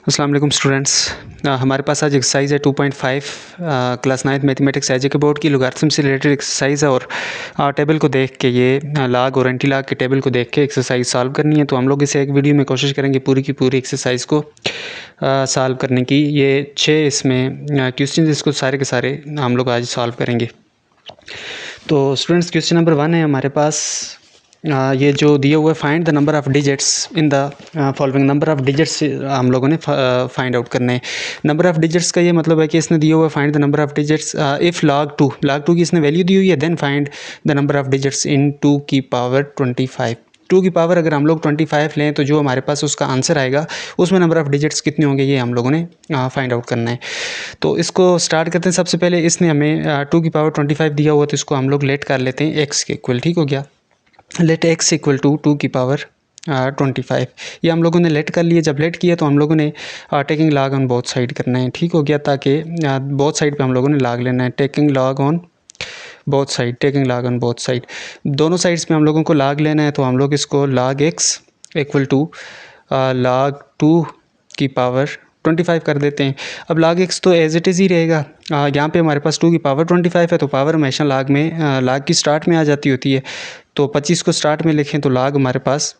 अस्सलाम वालेकुम स्टूडेंट्स। हमारे पास आज एक्सरसाइज है 2.5 क्लास 9 मैथमेटिक्स एजे के बोर्ड की लोगारिथम से रिलेटेड एक्सरसाइज है और टेबल को देख के ये लाग और एंटी लाग के टेबल को देख के एक्सरसाइज सॉल्व करनी है। तो हम लोग इसे एक वीडियो में कोशिश करेंगे पूरी की पूरी एक्सरसाइज को सॉल्व करने की। ये 6 इसमें क्वेश्चन इसको सारे के सारे हम लोग आज सॉल्व करेंगे। तो स्टूडेंट्स क्वेश्चन नंबर 1 है हमारे पास। ये जो दिया हुआ है find the number of digits in the following. Number of digits हम लोगों ने फाइंड आउट करने हैं। नंबर ऑफ़ डिजिट्स का ये मतलब है कि इसने दिया हुआ है find the number of digits if log 2 की इसने वैल्यू दी हुई है, then find the number of digits in 2 की पावर 25। 2 की पावर अगर हम लोग 25 लें तो जो हमारे पास उसका आंसर आएगा उसमें नंबर ऑफ़ डिजिट्स कितने होंगे ये हम लोगों ने फाइंड आउट करना है। तो इसको स्टार्ट करते हैं। सबसे पहले इसने हमें 2 की पावर 25 दिया हुआ, तो इसको हम लोग लेट कर लेते हैं एक्स के इक्वल। ठीक हो गया। लेट एक्स इक्वल टू 2 की पावर 25 ये हम लोगों ने लेट कर लिए। जब लेट किया तो हम लोगों ने taking log on both side करना है। ठीक हो गया, ताकि बोथ साइड पे हम लोगों ने लॉग लेना है। Taking log on both side, taking log on both side, दोनों साइड्स पे हम लोगों को लॉग लेना है। तो हम लोग इसको log x equal to log 2 की पावर 25 कर देते हैं। अब log x तो एज इट इज़ ही रहेगा। यहाँ पे हमारे पास 2 की पावर 25 है, तो पावर हमेशा log में log की स्टार्ट में आ जाती होती है। तो 25 को स्टार्ट में लिखें तो log हमारे पास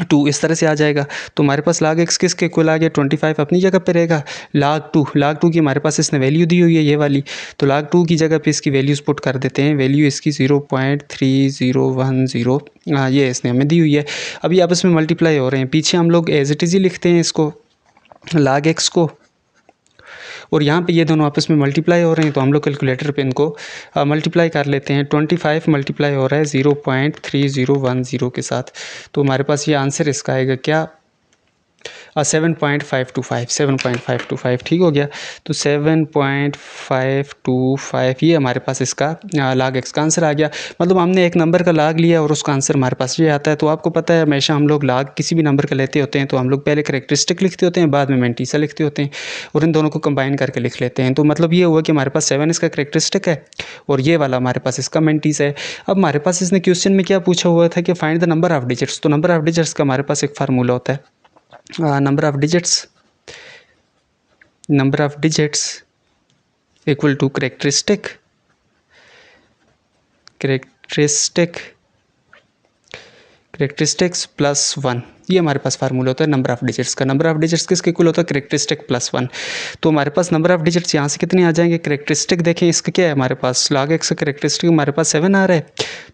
2 इस तरह से आ जाएगा। तो हमारे पास log x किसके इक्वल आ गया, 25 अपनी जगह पे रहेगा। log 2 की हमारे पास इसने वैल्यू दी हुई है ये वाली, तो log 2 की जगह पे इसकी वैल्यूज़ पुट कर देते हैं। वैल्यू इसकी 0.3010 ये इसने हमें दी हुई है। अभी आपस में मल्टीप्लाई हो रहे हैं। पीछे हम लोग एज इट इज़ ही लिखते हैं इसको log x को, और यहाँ पे ये दोनों आपस में मल्टीप्लाई हो रहे हैं, तो हम लोग कैलकुलेटर पे इनको मल्टीप्लाई कर लेते हैं। 25 मल्टीप्लाई हो रहा है 0.3010 के साथ, तो हमारे पास ये आंसर इसका आएगा क्या, 7.525। ठीक हो गया। तो 7.525 ये हमारे पास इसका log x का आंसर आ गया। मतलब हमने एक नंबर का log लिया और उसका आंसर हमारे पास ये आता है। तो आपको पता है हमेशा हम लोग log किसी भी नंबर का लेते होते हैं तो हम लोग पहले कैरेक्टरिस्टिक लिखते होते हैं, बाद में मैंटीसा लिखते होते हैं और इन दोनों को कंबाइन करके लिख लेते हैं। तो मतलब ये हुआ कि हमारे पास 7 इसका कैरेक्टरिस्टिक है और ये वाला हमारे पास इसका मैंटीसा है। अब हमारे पास इसने क्वेश्चन में क्या पूछा हुआ था कि find the number of digits. तो नंबर ऑफ डिजिट्स का हमारे पास एक फार्मूला होता है, number of digits equal to characteristics plus 1। ये हमारे पास फार्मूला होता है नंबर ऑफ डिजिट्स का। नंबर ऑफ डिजिट्स किसके इक्वल होता है, करेक्टरिस्टिक प्लस 1। तो हमारे पास नंबर ऑफ डिजिट्स यहाँ से कितने आ जाएंगे, करेक्टरिस्टिक देखें इसका क्या है, हमारे पास log x का करेक्टरिस्टिक हमारे पास 7 आ रहा है,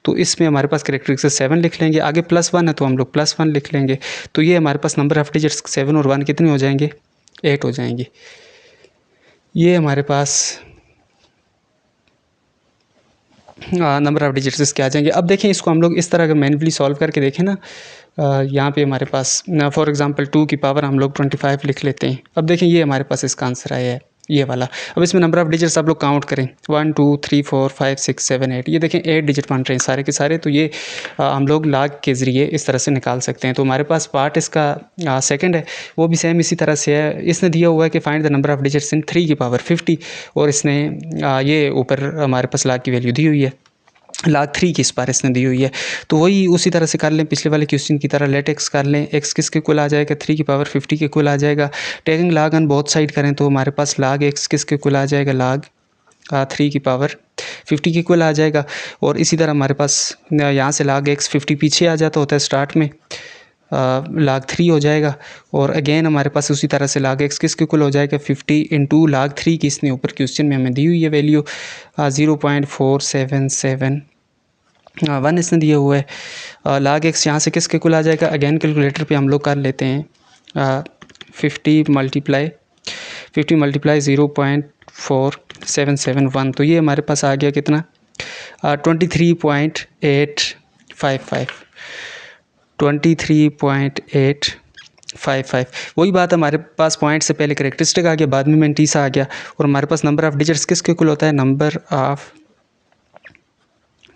तो इसमें हमारे पास करेक्टरिस्टिक 7 लिख लेंगे। आगे प्लस 1 है तो हम लोग प्लस 1 लिख लेंगे। तो ये हमारे पास नंबर ऑफ डिजिट्स 7 और 1 कितने हो जाएंगे, 8 हो जाएंगे। ये हमारे पास नंबर ऑफ डिजिट्स इसके आ जाएंगे। अब देखें इसको हम लोग इस तरह का मैन्युअली सॉल्व करके देखें ना। यहाँ पे हमारे पास फॉर एग्जांपल 2 की पावर हम लोग 25 लिख लेते हैं। अब देखें ये हमारे पास इसका आंसर आया है ये वाला। अब इसमें नंबर ऑफ डिजिट्स आप लोग काउंट करें, 1 2 3 4 5 6 7 8। ये देखें 8 डिजिट बन रहे हैं सारे के सारे। तो ये हम लोग log के ज़रिए इस तरह से निकाल सकते हैं। तो हमारे पास पार्ट इसका सेकंड है, वो भी सेम इसी तरह से है। इसने दिया हुआ है कि find the number of digits in 3 की पावर 50, और इसने ये ऊपर हमारे पास log की वैल्यू दी हुई है, log 3 की इस बार इसने दी हुई है। तो वही उसी तरह से कर लें पिछले वाले क्वेश्चन की तरह। लेट एक्स कर लें, एक्स किसके इक्वल आ जाएगा, 3 की पावर 50 के इक्वल आ जाएगा। Taking log on both side करें तो हमारे पास log एक्स किसके इक्वल आ जाएगा, log 3 की पावर 50 के इक्वल आ जाएगा। और इसी तरह हमारे पास यहाँ से log एक्स 50 पीछे आ जाता होता है स्टार्ट में, log 3 हो जाएगा। और अगेन हमारे पास उसी तरह से log x किसके इक्वल हो जाएगा, 50 इंटू log 3 की इसने ऊपर क्वेश्चन में हमें दी हुई है वैल्यू 0.4771 इसने दिया हुआ है। log x यहाँ से किसके इक्वल आ जाएगा, अगेन कैलकुलेटर पे हम लोग कर लेते हैं 50 मल्टीप्लाई 0.4771। तो ये हमारे पास आ गया कितना, 23.855। वही बात, हमारे पास पॉइंट से पहले करेक्टरिस्टिक आ गया, बाद में मैंटीसा आ गया। और हमारे पास नंबर ऑफ डिजिट्स किसके इक्वल होता है, नंबर ऑफ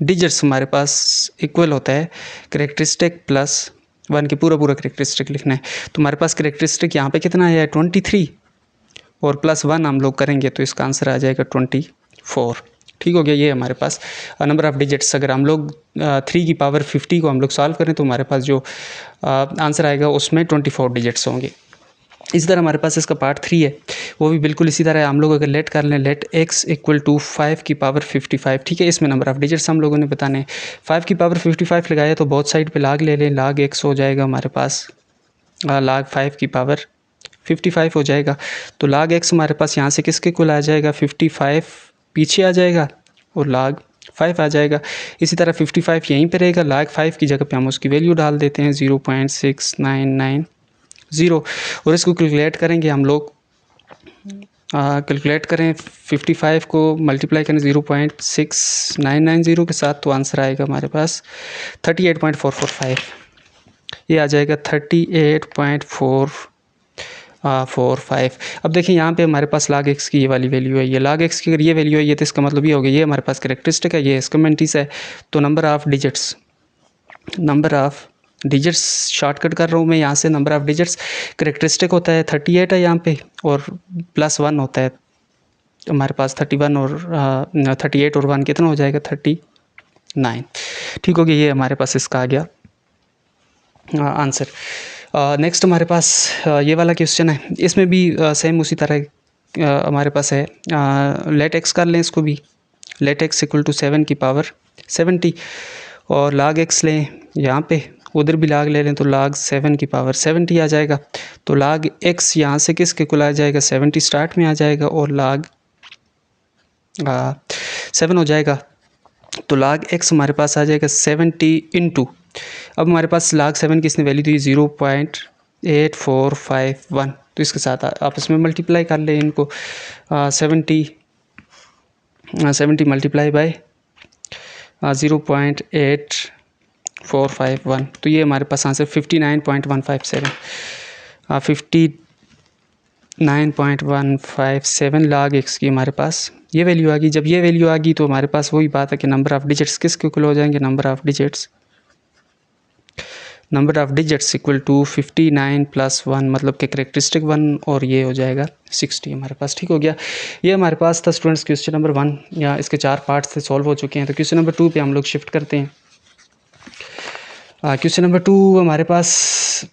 डिजिट्स हमारे पास इक्वल होता है करेक्टरिस्टिक प्लस 1 के। पूरा करेक्टरिस्टिक लिखना है। तो हमारे पास करेक्टरिस्टिक यहाँ पे कितना है, 23, और प्लस 1 हम लोग करेंगे तो इसका आंसर आ जाएगा 24। ठीक हो गया। ये हमारे पास नंबर ऑफ़ डिजिट्स। अगर हम लोग 3 की पावर 50 को हम लोग सॉल्व करें तो हमारे पास जो आंसर आएगा उसमें 24 डिजिट्स होंगे। इसी तरह हमारे पास इसका पार्ट 3 है, वो भी बिल्कुल इसी तरह है। हम लोग अगर लेट कर लें, लेट x इक्वल टू 5 की पावर 55, ठीक है। इसमें नंबर ऑफ डिजिट्स हम लोगों ने बताने, 5 की पावर 55 लगाया तो बहुत साइड पे लाग ले लें, लाग x हो जाएगा हमारे पास, लाग 5 की पावर 55 हो जाएगा। तो लाग x हमारे पास यहाँ से किसके कुल आ जाएगा, 55 पीछे आ जाएगा और लाग 5 आ जाएगा। इसी तरह 55 यहीं पे रहेगा, लाग 5 की जगह पे हम उसकी वैल्यू डाल देते हैं 0.6990 और इसको कैलकुलेट करेंगे हम लोग। कैलकुलेट करें 55 को मल्टीप्लाई करें 0.6990 के साथ तो आंसर आएगा हमारे पास 38.445। ये आ जाएगा 38.445। अब देखिए यहाँ पे हमारे पास log x की ये वाली वैल्यू है, ये log x की अगर ये वैल्यू है ये तो इसका मतलब ये हो गया, ये हमारे पास कैरेक्टरिस्टिक है, ये इसका मेंटिस है। तो नंबर ऑफ़ डिजिट्स शॉर्टकट कर रहा हूँ मैं यहाँ से, नंबर ऑफ़ डिजिट्स कैरेक्टरिस्टिक होता है 38 है यहाँ पे और +1 होता है हमारे पास 31 और 38 और 1 कितना हो जाएगा 39। ठीक हो गया, ये हमारे पास इसका आ गया आंसर। नेक्स्ट हमारे पास ये वाला क्वेश्चन है, इसमें भी सेम उसी तरह हमारे पास है। लेट एक्स कर लें इसको भी, लेट एक्स इक्वल टू 7 की पावर 70 और लाग एक्स लें यहाँ पे, उधर भी लाग ले लें तो लाग 7 की पावर 70 आ जाएगा। तो लाग एक्स यहाँ से किसके कुल आ जाएगा, 70 स्टार्ट में आ जाएगा और लाग 7 हो जाएगा। तो लाग एक्स हमारे पास आ जाएगा 70 इंटू, अब हमारे पास लाग 7 की इसने वैल्यू दी 0.8451, तो इसके साथ आपस में मल्टीप्लाई कर लें इनको। 70 मल्टीप्लाई बाय 0.8451, तो ये हमारे पास आंसर 59.157 59.157 लाग एक्स की हमारे पास ये वैल्यू आ गई। जब ये वैल्यू आ गई तो हमारे पास वही बात है कि नंबर ऑफ़ डिजिट्स किसके इक्वल हो जाएंगे, number of digits equal to 59 + 1 मतलब कि कैरेक्टरिस्टिक 1 और ये हो जाएगा 60 हमारे पास। ठीक हो गया, ये हमारे पास था स्टूडेंट्स क्वेश्चन नंबर 1, या इसके 4 पार्ट्स से सॉल्व हो चुके हैं। तो क्वेश्चन नंबर 2 पे हम लोग शिफ्ट करते हैं। क्वेश्चन नंबर 2 हमारे पास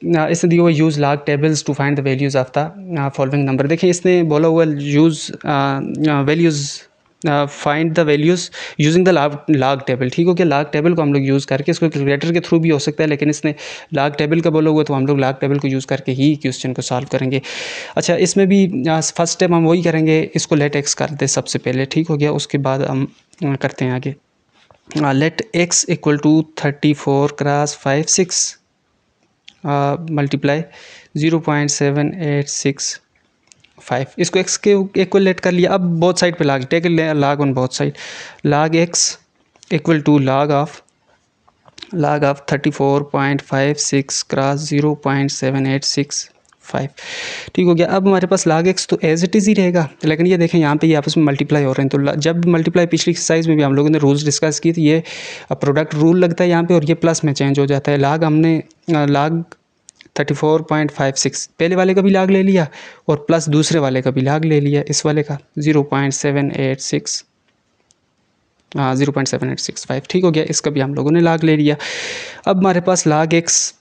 इसने दिया हुआ use log tables two find the values of the following number. देखिए इसने बोला हुआ use values find the values using the log table. ठीक हो गया, लॉग टेबल को हम लोग यूज़ करके, इसको कैलकुलेटर के थ्रू भी हो सकता है लेकिन इसने लॉग टेबल का बोला हुआ तो हम लोग लॉग टेबल को यूज़ करके ही क्वेश्चन को सॉल्व करेंगे। अच्छा, इसमें भी फर्स्ट स्टेप हम वही करेंगे, इसको लेट एक्स कर दे सबसे पहले। ठीक हो गया, उसके बाद हम करते हैं आगे। Let x equal to 34 cross 56 multiply 0.7865, इसको x के इक्वल लेट कर लिया। अब बोथ साइड पे log, take log on both side, log x equal to log of 34.56 cross 0.7865। ठीक हो गया। अब हमारे पास लाग एक्स तो एज इट इज़ ही रहेगा, लेकिन ये देखें यहाँ पे ये आपस में मल्टीप्लाई हो रहे हैं। तो जब मल्टीप्लाई पिछली एक्सरसाइज में भी हम लोगों ने रूल्स डिस्कस किए थे, ये प्रोडक्ट रूल लगता है यहाँ पे और ये प्लस में चेंज हो जाता है। लाग हमने लाग 34.56 पहले वाले का भी लाग ले लिया और प्लस दूसरे वाले का भी लाग ले लिया, इस वाले का 0.7865। ठीक हो गया, इसका भी हम लोगों ने लाग ले लिया। अब हमारे पास लाग एक्स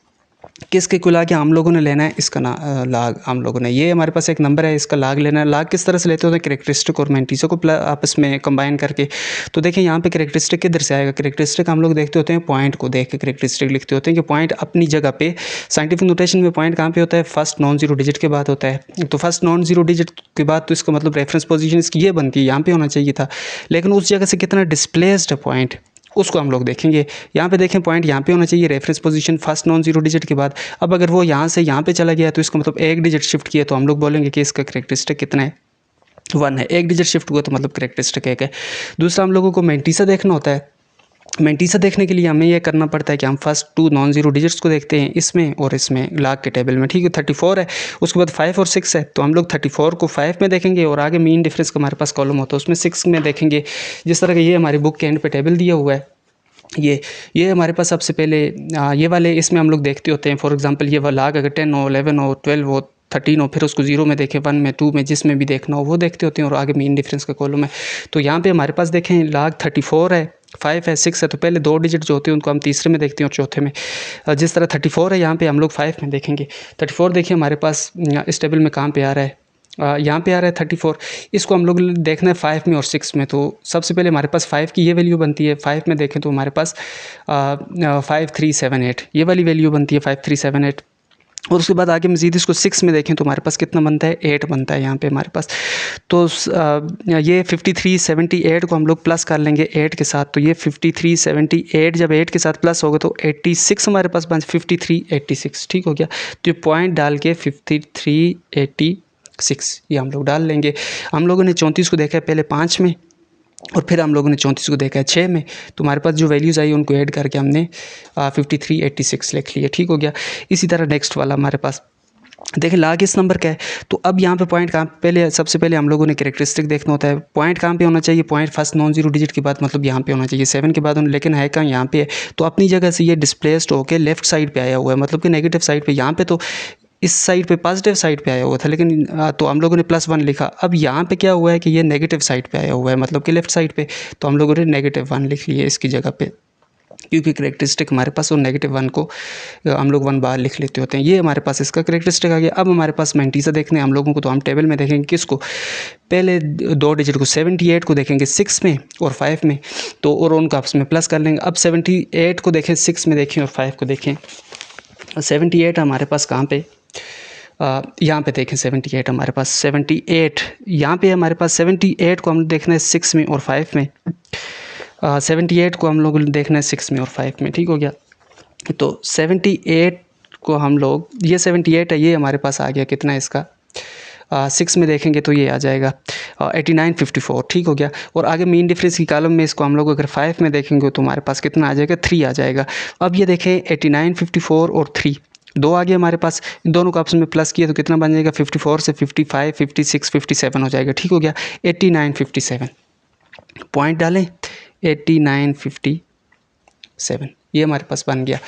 किसके कुल आ गया, हम लोगों ने लेना है इसका लाग। हम लोगों ने, ये हमारे पास एक नंबर है, इसका लाग लेना है। लाग किस तरह से लेते होते हैं, कैरेक्टरिस्टिक और मेंटिसो को आपस में कंबाइन करके। तो देखिए यहाँ पे कैरेक्टरिस्टिक किधर से आएगा, कैरेक्टरिस्टिक हम लोग देखते होते हैं पॉइंट को देख के कैरेक्टरिस्टिक लिखते होते हैं कि पॉइंट अपनी जगह पे, साइंटिफिक नोटेशन में पॉइंट कहाँ पे होता है, फर्स्ट नॉन जीरो डिजिट के बाद होता है। तो फर्स्ट नॉन जीरो डिजिट के बाद तो इसका मतलब रेफरेंस पोजीशन इसकी ये बनती है, यहाँ पे होना चाहिए था, लेकिन उस जगह से कितना डिस्प्लेस्ड है पॉइंट, उसको हम लोग देखेंगे। यहाँ पे देखें पॉइंट यहाँ पे होना चाहिए, reference position first non zero digit के बाद। अब अगर वो यहाँ से यहाँ पे चला गया तो इसका मतलब एक डिजिट शिफ्ट किया तो हम लोग बोलेंगे कि इसका कैरेक्टरिस्टिक कितना है, 1 है। एक डिजिट शिफ्ट हुआ तो मतलब कैरेक्टरिस्टिक 1 है। दूसरा हम लोगों को मेंटिसा देखना होता है। मेंटिसा देखने के लिए हमें यह करना पड़ता है कि हम फर्स्ट 2 नॉन जीरो डिजिट्स को देखते हैं, इसमें और इसमें लाग के टेबल में। ठीक है, 34 है, उसके बाद 5 और 6 है, तो हम लोग 34 को 5 में देखेंगे और आगे मीन डिफरेंस का हमारे पास कॉलम होता है उसमें 6 में देखेंगे। जिस तरह का ये हमारी बुक के एंड पे टेबल दिया हुआ है, ये हमारे पास सबसे पहले ये वाले इसमें हम लोग देखते होते हैं। फॉर एग्जांपल ये वाला लाग अगर 10 हो, 11 हो, 12 हो, 13 हो, फिर उसको 0 में देखें, 1 में, 2 में, जिसमें भी देखना हो वो देखते होते हैं और आगे मीन डिफरेंस का कॉलम है। तो यहाँ पे हमारे पास देखें लाग 34 है 5 है, 6 है, तो पहले 2 डिजिट जो होते हैं उनको हम तीसरे में देखते हैं और चौथे में। जिस तरह 34 है यहाँ पे हम लोग 5 में देखेंगे। 34 देखिए हमारे पास इस टेबल में कहाँ पे आ रहा है, यहाँ पे आ रहा है 34। इसको हम लोग देखना है 5 में और 6 में। तो सबसे पहले हमारे पास 5 की ये वैल्यू बनती है। 5 में देखें तो हमारे पास 5378 ये वाली वैल्यू बनती है 5378। और उसके बाद आगे मज़ीद इसको 6 में देखें तो हमारे पास कितना बनता है, 8 बनता है यहाँ पे हमारे पास। तो ये 5378 को हम लोग प्लस कर लेंगे 8 के साथ। तो ये 5378 जब 8 के साथ प्लस होगा तो 86 हमारे पास बन 5386, ठीक हो गया। तो ये पॉइंट डाल के 5386 ये हम लोग डाल लेंगे। हम लोगों ने 34 को देखा है पहले 5 में और फिर हम लोगों ने 34 को देखा है 6 में। तो हमारे पास जो वैल्यूज़ आई उनको ऐड करके हमने 5386 लिख लिया, ठीक हो गया। इसी तरह नेक्स्ट वाला हमारे पास देखिए लाग इस नंबर का है। तो अब यहाँ पे पॉइंट कहाँ, पहले सबसे पहले हम लोगों ने कैरेक्टरिस्टिक देखना होता है। पॉइंट कहाँ पे होना चाहिए, point first non zero digit के बाद मतलब यहाँ पे होना चाहिए 7 के बाद, लेकिन है कहाँ, यहाँ पे है। तो अपनी जगह से ये डिस्प्लेस्ड होकर लेफ्ट साइड पे आया हुआ है, मतलब कि नेगेटिव साइड पे। यहाँ पे तो इस साइड पे पॉजिटिव साइड पे आया हुआ था, लेकिन तो हम लोगों ने +1 लिखा। अब यहाँ पे क्या हुआ है कि ये नेगेटिव साइड पे आया हुआ है, मतलब कि लेफ्ट साइड पे। तो हम लोगों ने -1 लिख लिया इसकी जगह पे, क्योंकि करेक्टरिस्टिक हमारे पास और -1 को हम लोग 1 बार लिख लेते होते हैं। ये हमारे पास इसका करेक्टरिस्टिक आ गया। अब हमारे पास मैंटीसा देखने हैं हम लोगों को, तो हम टेबल में देखेंगे किसको, पहले 2 डिजिट को 78 को देखेंगे 6 में और 5 में, तो और उनको आपस में प्लस कर लेंगे। अब 78 को देखें 6 में देखें और 5 को देखें। 78 हमारे पास कहाँ पे, यहाँ पे देखें 78 हमारे पास 78 यहाँ पे हमारे पास 78 को हम देखना है 6 में और 5 में। 78 को हम लोग देखना है 6 में और 5 में, ठीक हो गया। तो 78 को हम लोग, ये 78 है, ये हमारे पास आ गया कितना है इसका, 6 में देखेंगे तो ये आ जाएगा 8954, ठीक हो गया। और आगे मीन डिफरेंस की कॉलम में इसको हम लोग अगर 5 में देखेंगे तो हमारे पास कितना आ जाएगा, 3 आ जाएगा। अब ये देखें 8954 और 3 दो आ गए हमारे पास, इन दोनों को आपस में प्लस किया तो कितना बन जाएगा, 54 से 55 56 57 हो जाएगा, ठीक हो गया। 8957 पॉइंट डालें, 8957 ये हमारे पास बन गया।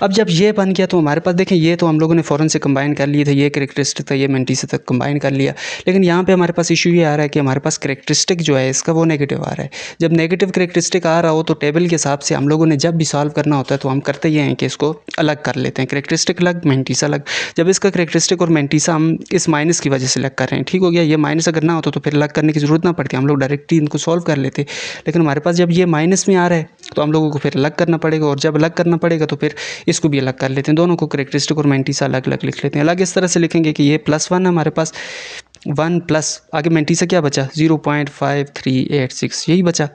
अब जब ये बन गया तो हमारे पास देखें, ये तो हम लोगों ने फ़ौरन से कंबाइन कर लिए थे, ये करेक्टरिस्टिक था, ये मैंटीसा तक कंबाइन कर लिया। लेकिन यहाँ पे हमारे पास इशू ये आ रहा है कि हमारे पास करेक्टरिस्टिक जो है इसका वो नेगेटिव आ रहा है। जब नेगेटिव करेक्टरिस्टिक आ रहा हो तो टेबल के हिसाब से हम लोगों ने जब भी सॉल्व करना होता है तो हम करते ये हैं कि इसको अलग कर लेते हैं, करेक्टरिस्टिक अलग, मैंटीसा अलग। जब इसका करेक्टरिस्टिक और मैंटीसा हम इस माइनस की वजह से अलग कर रहे हैं, ठीक हो गया। ये माइनस अगर ना होता तो फिर अलग करने की ज़रूरत ना पड़ती, हम लोग डायरेक्टली इनको सॉल्व कर लेते। लेकिन हमारे पास जब ये माइनस में आ रहा है तो हम लोगों को फिर अलग करना पड़ेगा, और जब अलग करना पड़ेगा तो फिर इसको भी अलग कर लेते हैं। दोनों को करेक्टरिस्टिक और मैंटीसा अलग अलग लिख लेते हैं। अलग इस तरह से लिखेंगे कि ये +1 है हमारे पास, 1 प्लस आगे मैंटीसा क्या बचा, 0.5386 यही बचा,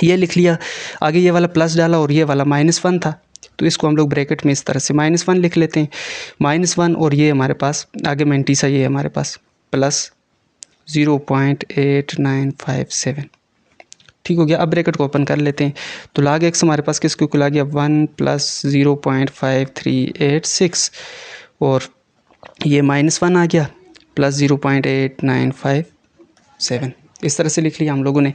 ये लिख लिया। आगे ये वाला प्लस डाला और ये वाला -1 था, तो इसको हम लोग ब्रैकेट में इस तरह से -1 लिख लेते हैं, -1। और ये हमारे पास आगे मैंटीसा ये हमारे पास प्लस 0.8957, ठीक हो गया। अब ब्रैकेट को ओपन कर लेते हैं तो log x हमारे पास किसके इक्वल आ गया, 1 + 0.5386 और ये -1 आ गया प्लस 0.8957, इस तरह से लिख लिया हम लोगों ने।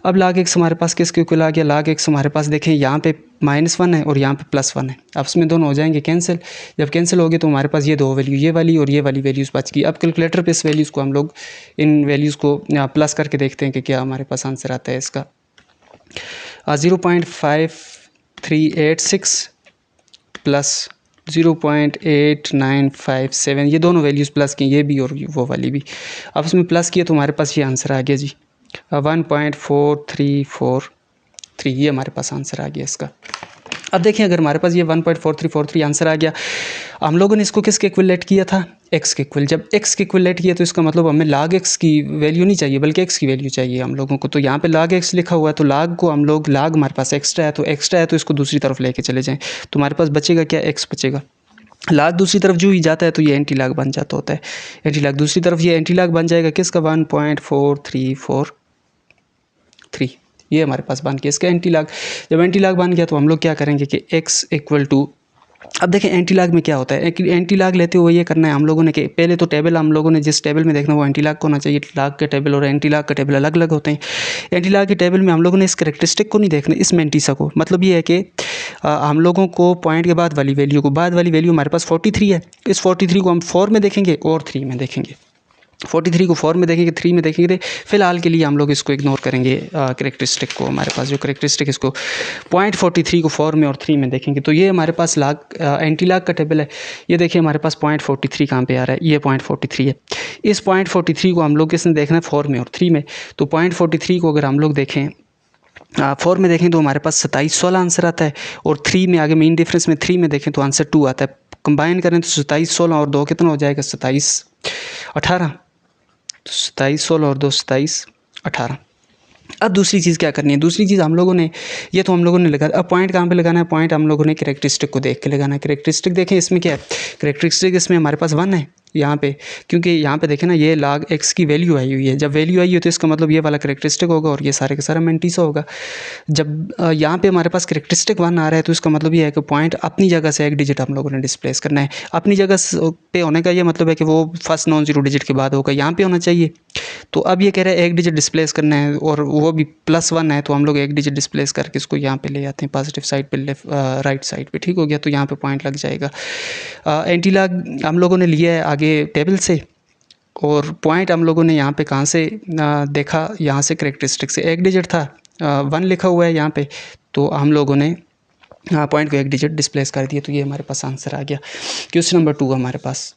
अब log x हमारे पास किसके इक्वल आ गया, log x हमारे पास देखें यहाँ पे -1 है और यहाँ पे +1 है, आपस में दोनों हो जाएंगे कैंसिल। जब कैंसिल हो गए तो हमारे पास ये दो वैल्यू, ये वाली और ये वाली वैल्यूज़ बच गई। अब कैलकुलेटर पे इस वैल्यूज़ को हम लोग, इन वैल्यूज़ को प्लस करके देखते हैं कि क्या हमारे पास आंसर आता है इसका। 0.5386 प्लस 0.8957 ये दोनों वैल्यूज़ प्लस की, ये भी और वो वाली भी आपस में प्लस किए तो हमारे पास ये आंसर आ गया जी 1.4343, ये हमारे पास आंसर आ गया इसका। अब देखें अगर हमारे पास ये 1.4343 आंसर आ गया, हम लोगों ने इसको किसके इक्विलेट किया था, x के इक्वल। जब x के इक्विलेट किया तो इसका मतलब हमें log x की वैल्यू नहीं चाहिए बल्कि x की वैल्यू चाहिए हम लोगों को। तो यहाँ पे log x लिखा हुआ है तो log को हम लोग, log हमारे पास एक्स्ट्रा है तो एक्स्ट्रा है तो इसको दूसरी तरफ लेके चले जाएँ तो हमारे पास बचेगा क्या, x बचेगा। log दूसरी तरफ जो ही जाता है तो ये एंटी log बन जाता होता है, एंटी log दूसरी तरफ ये एंटी log बन जाएगा किसका, 1.4343, ये हमारे पास बन गया इसका एंटी log। जब एंटी log बन गया तो हम लोग क्या करेंगे कि x इक्वल टू, अब देखें एंटी log में क्या होता है, एंटी log लेते हुए ये करना है हम लोगों ने कि पहले तो टेबल हम लोगों ने जिस टेबल में देखना वो एंटी log को होना चाहिए। log के टेबल और एंटी log का टेबल अलग अलग होते हैं। एंटी log के टेबल में हम लोगों ने इस करेक्टरिस्टिक को नहीं देखना, इस मैंटीसा को। मतलब ये है कि हम लोगों को पॉइंट के बाद वाली वैल्यू को, बाद वाली वैल्यू हमारे पास 43 है, इस 43 को हम 4 में देखेंगे और 3 में देखेंगे। 43 को 4 में देखेंगे, 3 में देखेंगे। फिलहाल के लिए हम लोग इसको इग्नोर करेंगे करेक्टरिस्टिक को। हमारे पास जो करेक्टरिस्टिक इसको 0.43 को 4 में और 3 में देखेंगे तो ये हमारे पास लाग एंटी लाग का टेबल है। ये देखिए हमारे पास 0.43 कहाँ पे आ रहा है, ये 0.43 है। इस 0.43 को हम लोग किसने देखना है, 4 में और 3 में। तो 0.43 को अगर हम लोग देखें 4 में देखें तो हमारे पास 27-16 आंसर आता है, और 3 में आगे मेन डिफरेंस में 3 में देखें तो आंसर 2 आता है। कंबाइन करें तो 27-16 और 2 कितना हो जाएगा, 27-18। तो 27-16 और 2 27-18। अब दूसरी चीज़ क्या करनी है, दूसरी चीज़ हम लोगों ने, ये तो हम लोगों ने लगा, अब पॉइंट कहाँ पे लगाना है, पॉइंट हम लोगों ने करेक्टरिस्टिक को देख के लगाना है। करेक्टरिस्टिक देखें इसमें क्या है, करेक्टरिस्टिक इसमें हमारे पास 1 है यहाँ पे, क्योंकि यहाँ पे देखें ना ये log x की वैल्यू आई हुई है। जब वैल्यू आई हो तो इसका मतलब ये वाला करेक्टरिस्टिक होगा और ये सारे का सारा मेंटीसा होगा। जब यहाँ पे हमारे पास करेक्टरिस्टिक 1 आ रहा है तो इसका मतलब ये है कि पॉइंट अपनी जगह से एक डिजिट हम लोगों ने डिस्प्लेस करना है। अपनी जगह पे होने का ये मतलब है कि वो फर्स्ट नॉन जीरो डिजिट के बाद होगा, यहाँ पे होना चाहिए। तो अब ये कह रहा है एक डिजिट डिस्प्लेस करना है और वो भी +1 है, तो हम लोग एक डिजिट डिस्प्लेस करके इसको यहाँ पे ले आते हैं पॉजिटिव साइड पे, लेफ्ट राइट साइड पे। ठीक हो गया, तो यहाँ पे पॉइंट लग जाएगा। एंटी लॉग हम लोगों ने लिया है आगे टेबल से, और पॉइंट हम लोगों ने यहाँ पे कहाँ से देखा, यहाँ से करेक्टरिस्टिक से। एक डिजिट था 1 लिखा हुआ है यहाँ पे, तो हम लोगों ने पॉइंट को एक डिजिट डिस्प्लेस कर दिया, तो ये हमारे पास आंसर आ गया। क्वेश्चन नंबर 2 हमारे पास,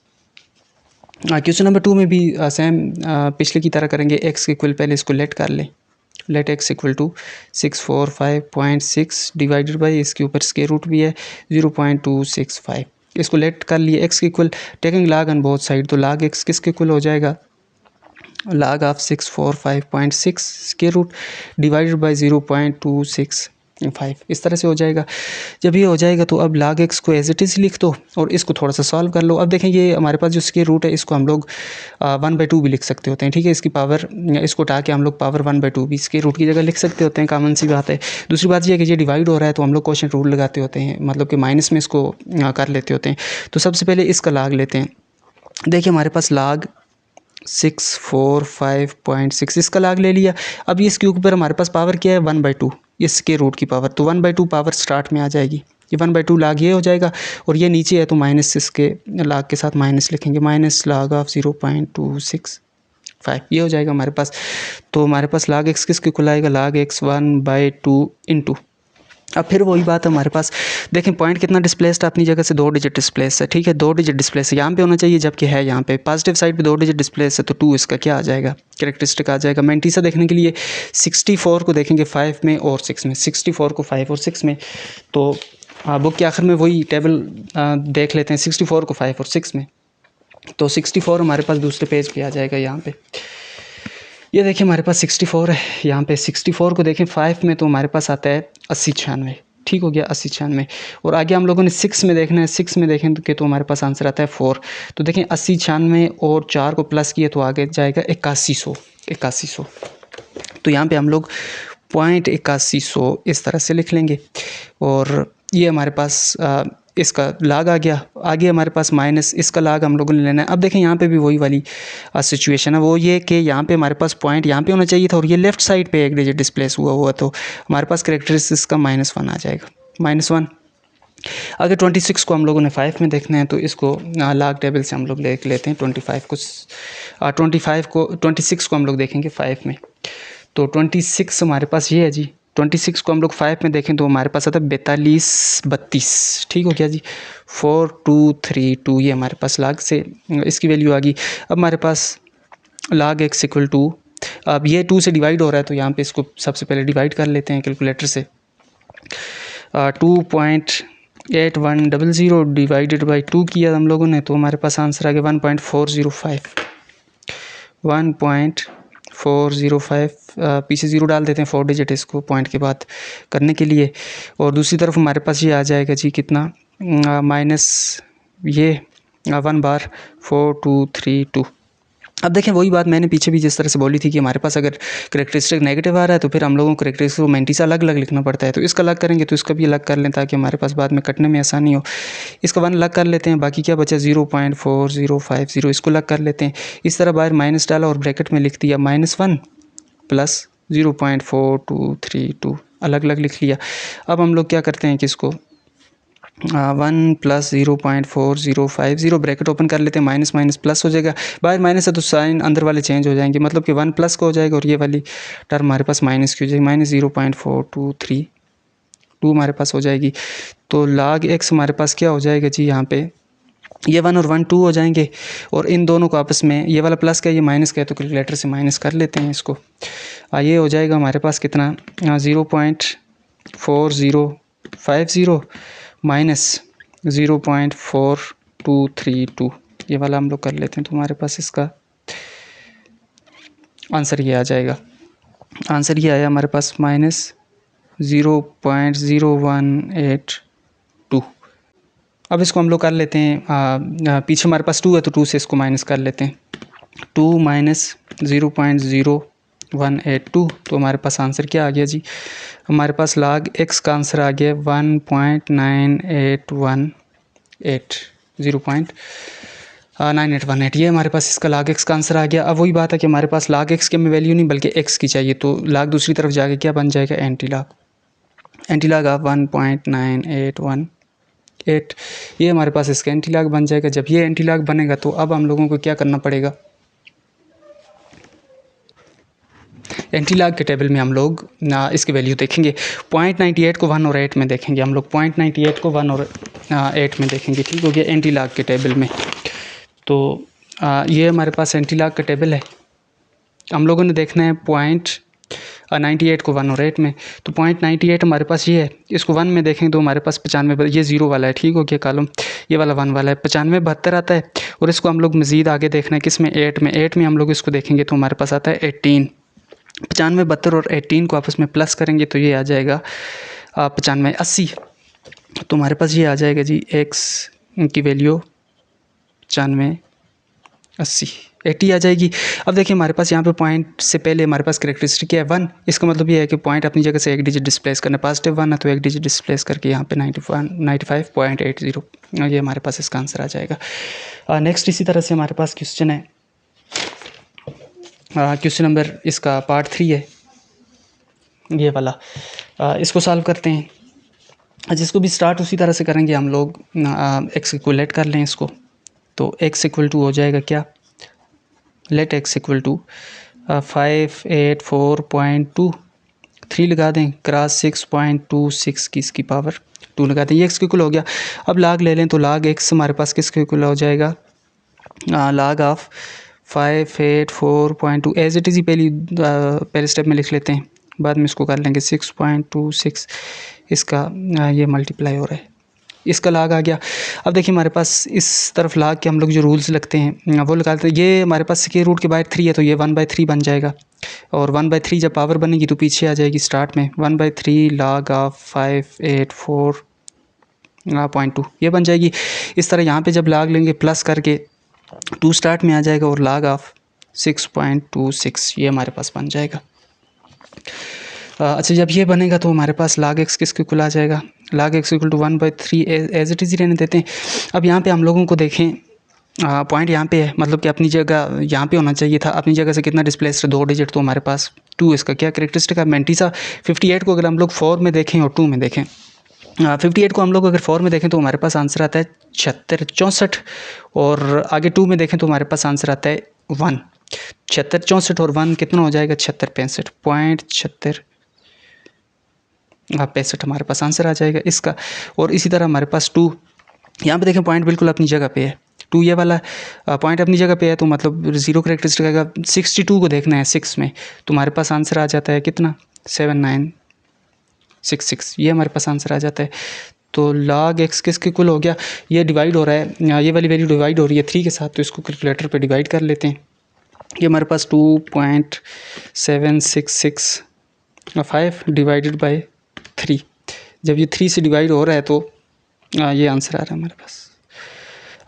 क्वेश्चन नंबर 2 में भी सेम पिछले की तरह करेंगे। एक्स के इक्वल, पहले इसको लेट कर लें, let x equal to 645.6 divided by, इसके ऊपर स्क्वायर रूट भी है 0.265। इसको लेट कर लिए एक्स के equal, taking log on both side, तो लॉग एक्स किसके इक्वल हो जाएगा, log of 645.6 square root divided by 0.265, इस तरह से हो जाएगा। जब ये हो जाएगा तो अब log x को एज इट इज़ लिख दो और इसको थोड़ा सा सॉल्व कर लो। अब देखें ये हमारे पास जो स्क्वायर रूट है इसको हम लोग 1/2 भी लिख सकते होते हैं। ठीक है, इसकी पावर, इसको उठा के हम लोग पावर 1/2 भी स्क्वायर रूट की जगह लिख सकते होते हैं, कॉमन सी बात है। दूसरी बात ये है कि ये डिवाइड हो रहा है तो हम लोग क्वोशिएंट रूल लगाते होते हैं, मतलब कि माइनस में इसको कर लेते होते हैं। तो सबसे पहले इसका log लेते हैं। देखिए हमारे पास log 645.6 इसका log ले लिया। अब इसके ऊपर हमारे पास पावर क्या है, 1/2, इसके रूट की पावर, तो 1/2 पावर स्टार्ट में आ जाएगी। ये 1/2 log ये हो जाएगा, और ये नीचे है तो माइनस इसके log के साथ माइनस लिखेंगे, माइनस log ऑफ 0.265, ये हो जाएगा हमारे पास। तो हमारे पास log x किसके इक्वल आएगा, log x 1/2 इंटू, अब फिर वही बात है हमारे पास। देखें पॉइंट कितना डिस्प्लेस्ड है, अपनी जगह से 2 डिजिट डिस्प्लेस है। ठीक है, 2 डिजिट डिस्प्लेस है, यहाँ पे होना चाहिए जबकि है यहाँ पे पॉजिटिव साइड पे 2 डिजिट डिस्प्लेस है, तो 2 इसका क्या आ जाएगा, करेक्टरिस्टिक आ जाएगा। मेंटीसा देखने के लिए 64 को देखेंगे 5 में और 6 में, 64 को 5 और 6 में, तो बुक के आखिर में वही टेबल देख लेते हैं, 64 को 5 और 6 में, तो 64 हमारे पास दूसरे पेज पे आ जाएगा। यहाँ पे ये देखिए हमारे पास 64 है, यहाँ पे 64 को देखें 5 में तो हमारे पास आता है 80-96। ठीक हो गया, 80-96। और आगे हम लोगों ने 6 में देखना है, 6 में देखें तो हमारे पास आंसर आता है 4। तो देखें 80-96 और 4 को प्लस किए तो आगे जाएगा 8100। तो यहाँ पे हम लोग 8100 इस तरह से लिख लेंगे, और ये हमारे पास इसका log आ गया। आगे हमारे पास माइनस इसका log हम लोगों ने लेना है। अब देखें यहाँ पे भी वही वाली सिचुएशन है, वो ये कि यहाँ पे हमारे पास पॉइंट यहाँ पे होना चाहिए था और ये लेफ़्ट साइड पे एक डिजिट डिस्प्लेस हुआ तो हमारे पास करेक्टरिस्टिक्स का -1 आ जाएगा, -1। अगर 26 को हम लोगों ने 5 में देखना है तो इसको log टेबल से हम लोग देख लेते हैं। 26 को हम लोग देखेंगे 5 में, तो 26 हमारे पास ये है जी। 26 को हम लोग 5 में देखें तो हमारे पास आता है 4232। ठीक हो गया जी, 4232, ये हमारे पास log से इसकी वैल्यू आ गई। अब हमारे पास log x इक्वल टू, अब ये 2 से डिवाइड हो रहा है तो यहाँ पे इसको सबसे पहले डिवाइड कर लेते हैं कैलकुलेटर से। 2.8100 डिवाइडेड बाई 2 किया हम लोगों ने, तो हमारे पास आंसर आ गया 1.405। 1.405 पीछे 0 डाल देते हैं, 4 डिजिट इसको पॉइंट के बाद करने के लिए। और दूसरी तरफ हमारे पास ये आ जाएगा जी कितना, माइनस ये 1/4232। अब देखें वही बात मैंने पीछे भी जिस तरह से बोली थी कि हमारे पास अगर करेक्टरिस्टिक नेगेटिव आ रहा है तो फिर हम लोगों को करेक्टरिस्टिक मेंटीसा अलग अलग लिखना पड़ता है। तो इसका अलग करेंगे तो इसका भी अलग कर लें ताकि हमारे पास बाद में कटने में आसानी हो। इसका 1 अलग कर लेते हैं, बाकी क्या बचा 0.4050, इसको अलग कर लेते हैं। इस तरह बाहर माइनस डाला और ब्रैकेट में लिख दिया -1 प्लस 0.4232, अलग अलग लिख लिया। अब हम लोग क्या करते हैं कि इसको 1 प्लस 0.4050 ब्रैकेट ओपन कर लेते हैं, माइनस माइनस प्लस हो जाएगा, बाहर माइनस है तो साइन अंदर वाले चेंज हो जाएंगे, मतलब कि 1 प्लस का हो जाएगा और ये वाली टर्म हमारे पास माइनस की हो जाएगी, माइनस 0.4232 हमारे पास हो जाएगी। तो log x हमारे पास क्या हो जाएगा जी, यहाँ पे ये 1 और 1 2 हो जाएंगे, और इन दोनों को आपस में, ये वाला प्लस का ये माइनस का है तो कैलकुलेटर से माइनस कर लेते हैं इसको। ये हो जाएगा हमारे पास कितना, 0.4050 माइनस 0.4232, ये वाला हम लोग कर लेते हैं तो हमारे पास इसका आंसर ये आ जाएगा। आंसर ये आया हमारे पास माइनस 0.0182। अब इसको हम लोग कर लेते हैं, पीछे हमारे पास 2 है तो 2 से इसको माइनस कर लेते हैं, 2 माइनस 0.0182, तो हमारे पास आंसर क्या आ गया जी, हमारे पास log x का आंसर आ गया 1.9818, 0.9818, ये हमारे पास इसका log x का आंसर आ गया। अब वही बात है कि हमारे पास log x की हमें वैल्यू नहीं बल्कि x की चाहिए, तो log दूसरी तरफ जाके क्या बन जाएगा, एंटी लॉग ऑफ 1.9818, ये हमारे पास इसका एंटी लॉग बन जाएगा। जब ये एंटी लॉग बनेगा तो अब हम लोगों को क्या करना पड़ेगा, एंटी लॉग के टेबल में हम लोग इसकी वैल्यू देखेंगे, 0.98 को 1 और 8 में देखेंगे हम लोग, 0.98 को 1 और 8 में देखेंगे, ठीक हो गया, एंटी लॉग के टेबल में। तो ये हमारे पास एंटी लॉग का टेबल है, हम लोगों ने देखना है 0.98 को 1 और 8 में, तो 0.98 हमारे पास ये है, इसको 1 में देखें तो हमारे पास 95, ये 0 वाला है, ठीक हो गया कॉलम, ये वाला 1 वाला है, 95 72 आता है, और इसको हम लोग मज़ीद आगे देखना है किस में, 8 में हम लोग इसको देखेंगे तो हमारे पास आता है 18, 95 72 और 18 को आपस में प्लस करेंगे तो ये आ जाएगा 95 80, तो हमारे पास ये आ जाएगा जी x की वैल्यू 95 80 आ जाएगी। अब देखिए हमारे पास यहाँ पे पॉइंट से पहले हमारे पास कैरेक्टरिस्टिक है 1, इसका मतलब ये है कि पॉइंट अपनी जगह से एक डिजिट डिस्प्लेस करना, पॉजिटिव 1 है तो एक डिजिट डिस्प्लेस करके यहाँ पे 95.80, ये हमारे पास इसका आंसर आ जाएगा। नेक्स्ट इसी तरह से हमारे पास क्वेश्चन है, क्वेश्चन नंबर इसका पार्ट 3 है ये वाला, इसको सॉल्व करते हैं, जिसको भी स्टार्ट उसी तरह से करेंगे हम लोग, एक्स इक्वलेट कर लें इसको, तो x इक्वल टू हो जाएगा क्या, लेट x इक्वल टू 584.23 लगा दें क्रॉस 6.26 की इसकी पावर 2 लगा दें, ये x इक्वल हो गया। अब log ले लें तो log x हमारे पास किसके इक्वल हो जाएगा, log of 584.2 as it is ही पहले स्टेप में लिख लेते हैं, बाद में इसको कर लेंगे 6.26, इसका ये मल्टीप्लाई हो रहा है, इसका log आ गया। अब देखिए हमारे पास इस तरफ log के हम लोग जो रूल्स लगते हैं वो लगाते हैं, ये हमारे पास स्क्वायर रूट के बाहर 3 है तो ये 1/3 बन जाएगा, और 1/3 जब पावर बनेगी तो पीछे आ जाएगी स्टार्ट में, 1/3 log ऑफ 584.2 ये बन जाएगी। इस तरह यहाँ पे जब log लेंगे प्लस करके 2 स्टार्ट में आ जाएगा, और log ऑफ 6.26 ये हमारे पास बन जाएगा। अच्छा जब ये बनेगा तो हमारे पास log x किसके इक्वल आ जाएगा, log x equal to 1/3 as it is ही रहने देते हैं। अब यहाँ पे हम लोगों को देखें पॉइंट यहाँ पे है, मतलब कि अपनी जगह यहाँ पे होना चाहिए था, अपनी जगह से कितना डिस्प्लेस है 2 डिजिट, तो हमारे पास 2 इसका क्या कैरेक्टरिस्टिक है, मेंटिसा 58 को अगर हम लोग 4 में देखें और 2 में देखें, 58 को हम लोग अगर 4 में देखें तो हमारे पास आंसर आता है 76 और आगे 2 में देखें तो हमारे पास आंसर आता है 1, 76 और 1 कितना हो जाएगा 76 65 हमारे पास आंसर आ जाएगा इसका। और इसी तरह हमारे पास 2, यहाँ पे देखें पॉइंट बिल्कुल अपनी जगह पे है, 2 ये वाला पॉइंट अपनी जगह पे है तो मतलब 0 कैरेक्टरिस्टिक आएगा। 62 को देखना है 6 में तो हमारे पास आंसर आ जाता है कितना 7966, ये हमारे पास आंसर आ जाता है। तो log x किसके इक्वल हो गया, ये डिवाइड हो रहा है, ये वाली वैल्यू डिवाइड हो रही है 3 के साथ, तो इसको कैलकुलेटर पे डिवाइड कर लेते हैं। ये हमारे पास 2.7665 डिवाइडेड बाय 3, जब ये 3 से डिवाइड हो रहा है तो ये आंसर आ रहा है हमारे पास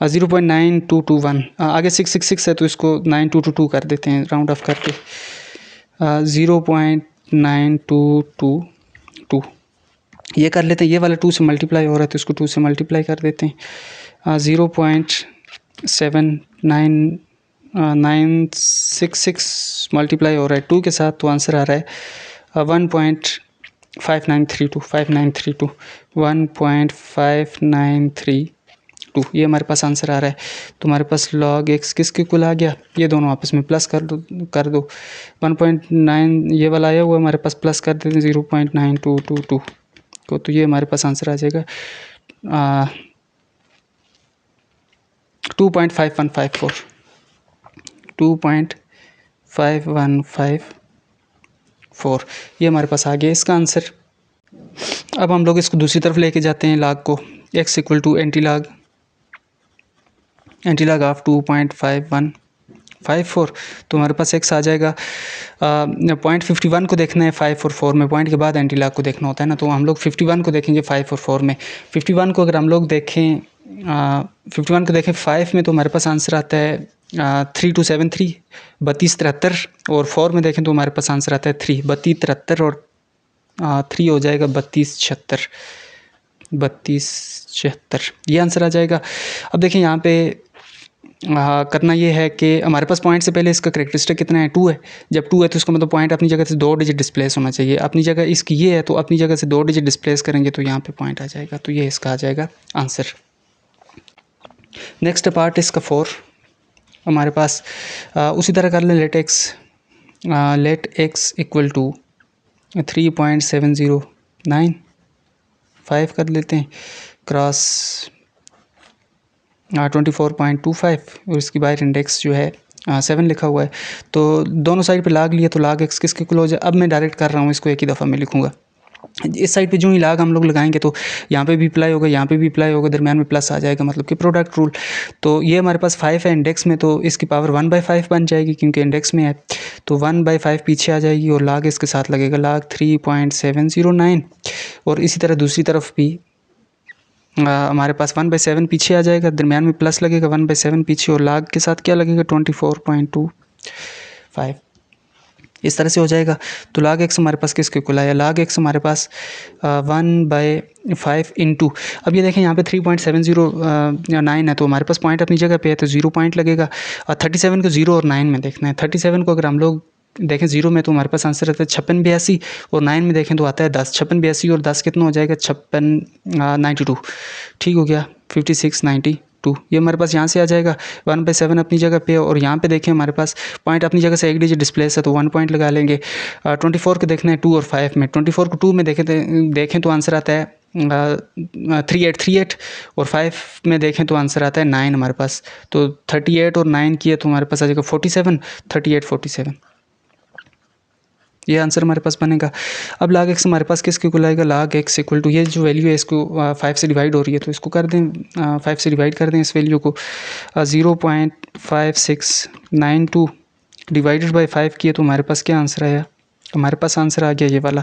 0.9221। आगे 666 है तो इसको 9222 कर देते हैं राउंड ऑफ करके, 0.9222 ये कर लेते हैं। ये वाला 2 से मल्टीप्लाई हो रहा है तो इसको 2 से मल्टीप्लाई कर देते हैं, 0.79966 मल्टीप्लाई हो रहा है 2 के साथ तो आंसर आ रहा है 1.7 5932 1.5932 ये हमारे पास आंसर आ रहा है। तो हमारे पास log x किसके इक्वल आ गया, ये दोनों आपस में प्लस कर दो 1.9 ये वाला आया हुआ हमारे पास, प्लस कर देते हैं 0.9222 को, तो ये हमारे पास आंसर आ जाएगा 2.5154 2.5154 ये हमारे पास आ गया इसका आंसर। अब हम लोग इसको दूसरी तरफ लेके जाते हैं लाग को, x equal to anti log of 2.5154, तो हमारे पास x आ जाएगा 0.51 को देखना है 5 और 4 में, पॉइंट के बाद एंटी लाग को देखना होता है ना, तो हम लोग 51 को देखेंगे 5 और 4 में। 51 को अगर हम लोग देखें 51 को देखें 5 में तो हमारे पास आंसर आता है 3273 3273, और 4 में देखें तो हमारे पास आंसर आता है 3273 और 3 हो जाएगा 3276 ये आंसर आ जाएगा। अब देखें यहाँ पे करना ये है कि हमारे पास पॉइंट से पहले इसका करेक्टरिस्टिक कितना है, 2 है। जब 2 है तो इसका मतलब पॉइंट अपनी जगह से 2 डिजिट डिस्प्लेस होना चाहिए, अपनी जगह इसकी ये है तो अपनी जगह से 2 डिजिट डिस्प्लेस करेंगे तो यहाँ पे पॉइंट आ जाएगा, तो ये इसका आ जाएगा आंसर। नेक्स्ट पार्ट इसका 4 हमारे पास उसी तरह कर लें, लेट एक्स इक्वल टू 3.7095 कर लेते हैं क्रॉस 24.25 और इसकी बाहर इंडेक्स जो है 7 लिखा हुआ है, तो दोनों साइड पे लाग लिया तो लाग एक्स किसके इक्वल हो जाए। अब मैं डायरेक्ट कर रहा हूँ इसको, एक ही दफ़ा में लिखूँगा। इस साइड पे जो ही लाग हम लोग लगाएंगे तो यहाँ पे भी अप्लाई होगा, यहाँ पे भी अप्लाई होगा, दरम्यान में प्लस आ जाएगा, मतलब कि प्रोडक्ट रूल। तो ये हमारे पास 5 है इंडेक्स में, तो इसकी पावर 1/5 बन जाएगी क्योंकि इंडेक्स में है, तो 1/5 पीछे आ जाएगी और लाग इसके साथ लगेगा लाग 3.709। और इसी तरह दूसरी तरफ भी हमारे पास 1/7 पीछे आ जाएगा, दरम्यान में प्लस लगेगा 1/7 पीछे, और लाग के साथ क्या लगेगा 24.25 इस तरह से हो जाएगा। तो लाग एक्स हमारे पास किसके इक्वल आया, लाग एक्स हमारे पास 1/5 इंटू, अब ये देखें यहाँ पे 3.709 है तो हमारे पास पॉइंट अपनी जगह पे है तो 0 पॉइंट लगेगा। और 37 को 0 और 9 में देखना है। 37 को अगर हम लोग देखें 0 में तो हमारे पास आंसर आता है 5682, और 9 में देखें तो आता है 10। 5682 और 10 कितना हो जाएगा 92, ठीक हो गया 5692, ये हमारे पास यहाँ से आ जाएगा। 1/7 अपनी जगह पे, और यहाँ पे देखें हमारे पास पॉइंट अपनी जगह से एक डिजिट डिस्प्लेस है तो 1 पॉइंट लगा लेंगे। 24 को देखना है 2 और 5 में, 24 को 2 में देखें तो आंसर आता है 3838, और 5 में देखें तो आंसर आता है 9 हमारे पास। तो 38 और 9 किए तो हमारे पास आ जाएगा 47, 38 47 ये आंसर हमारे पास बनेगा। अब लाग एक्स हमारे पास किसके इक्वल आएगा, लाग एक्स इक्वल टू, ये जो वैल्यू है इसको 5 से डिवाइड हो रही है तो इसको कर दें 5 से डिवाइड कर दें इस वैल्यू को। 0.5692 डिवाइडेड बाई 5 किए तो हमारे पास क्या आंसर आया, हमारे पास आंसर आ गया ये वाला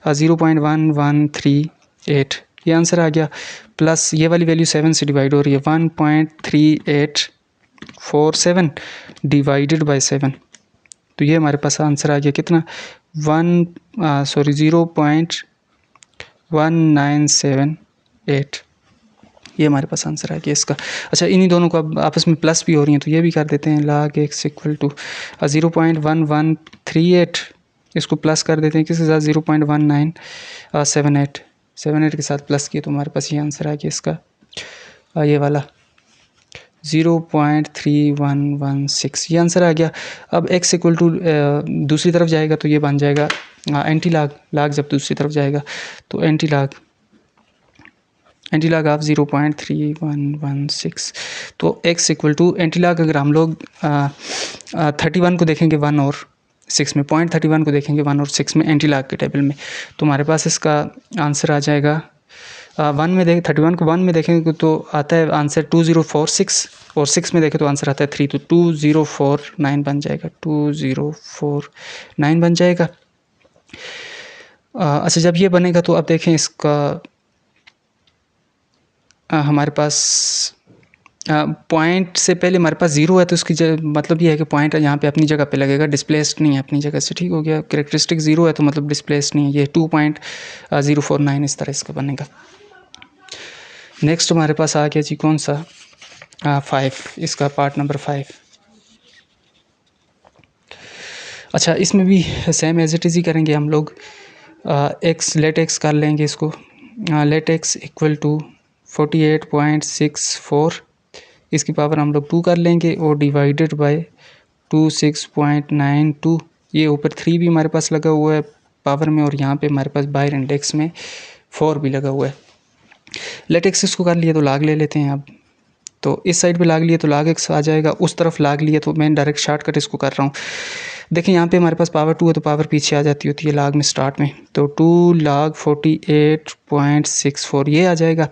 0.1138 ये आंसर आ गया, प्लस ये वाली वैल्यू 7 से डिवाइड हो रही है 1.3847 डिवाइडेड बाई 7, तो ये हमारे पास आंसर आ गया कितना 0.1978 ये हमारे पास आंसर आ गया इसका। अच्छा, इन्हीं दोनों को अब आपस में प्लस भी हो रही हैं तो ये भी कर देते हैं, लाग एक्स इक्वल टू 0.1138 इसको प्लस कर देते हैं किसके साथ 0.1978 के साथ प्लस किए तो हमारे पास ये आंसर आ गया इसका ये वाला 0.3116 ये आंसर आ गया। अब x इक्वल टू दूसरी तरफ जाएगा तो ये बन जाएगा एंटी लाग, लाग जब दूसरी तरफ जाएगा तो एंटी लाग ऑफ 0.3116, तो x इक्वल टू एंटी लाग अगर हम लोग 31 को देखेंगे 1 और 6 में, 0.31 को देखेंगे 1 और 6 में एंटी लाग के टेबल में, तो हमारे पास इसका आंसर आ जाएगा 1 में 31 को 1 में देखेंगे तो आता है आंसर 2046, और 6 में देखें तो आंसर आता है 3, तो 2049 बन जाएगा 2049 बन जाएगा। अच्छा, जब ये बनेगा तो अब देखें इसका हमारे पास पॉइंट से पहले हमारे पास 0 है तो इसकी मतलब ये है कि पॉइंट यहाँ पे अपनी जगह पे लगेगा, डिस्प्लेस्ड नहीं है अपनी जगह से, ठीक हो गया। कैरेक्टरिस्टिक 0 है तो मतलब डिस्प्लेस्ड नहीं है, ये 2.049 इस तरह इसका बनेगा। नेक्स्ट हमारे पास आ गया जी कौन सा 5, इसका पार्ट नंबर 5। अच्छा, इसमें भी सेम एज इट इज़ ही करेंगे हम लोग। एक्स लेट एक्स कर लेंगे इसको। लेट एक्स इक्वल टू 48.64, इसकी पावर हम लोग 2 कर लेंगे और डिवाइडेड बाय 26.92। ये ऊपर 3 भी हमारे पास लगा हुआ है पावर में और यहाँ पे हमारे पास बाहर इंडेक्स में 4 भी लगा हुआ है। लेट एक्स इसको कर लिया तो लाग ले लेते हैं अब। तो इस साइड पे लाग लिया तो लाग एक्स आ जाएगा, उस तरफ लाग लिया तो मैं डायरेक्ट शॉर्टकट इसको कर रहा हूँ। देखिए यहाँ पे हमारे पास पावर 2 है तो पावर पीछे आ जाती होती है लाग में स्टार्ट में, तो 2 लाग 48.64 ये आ जाएगा।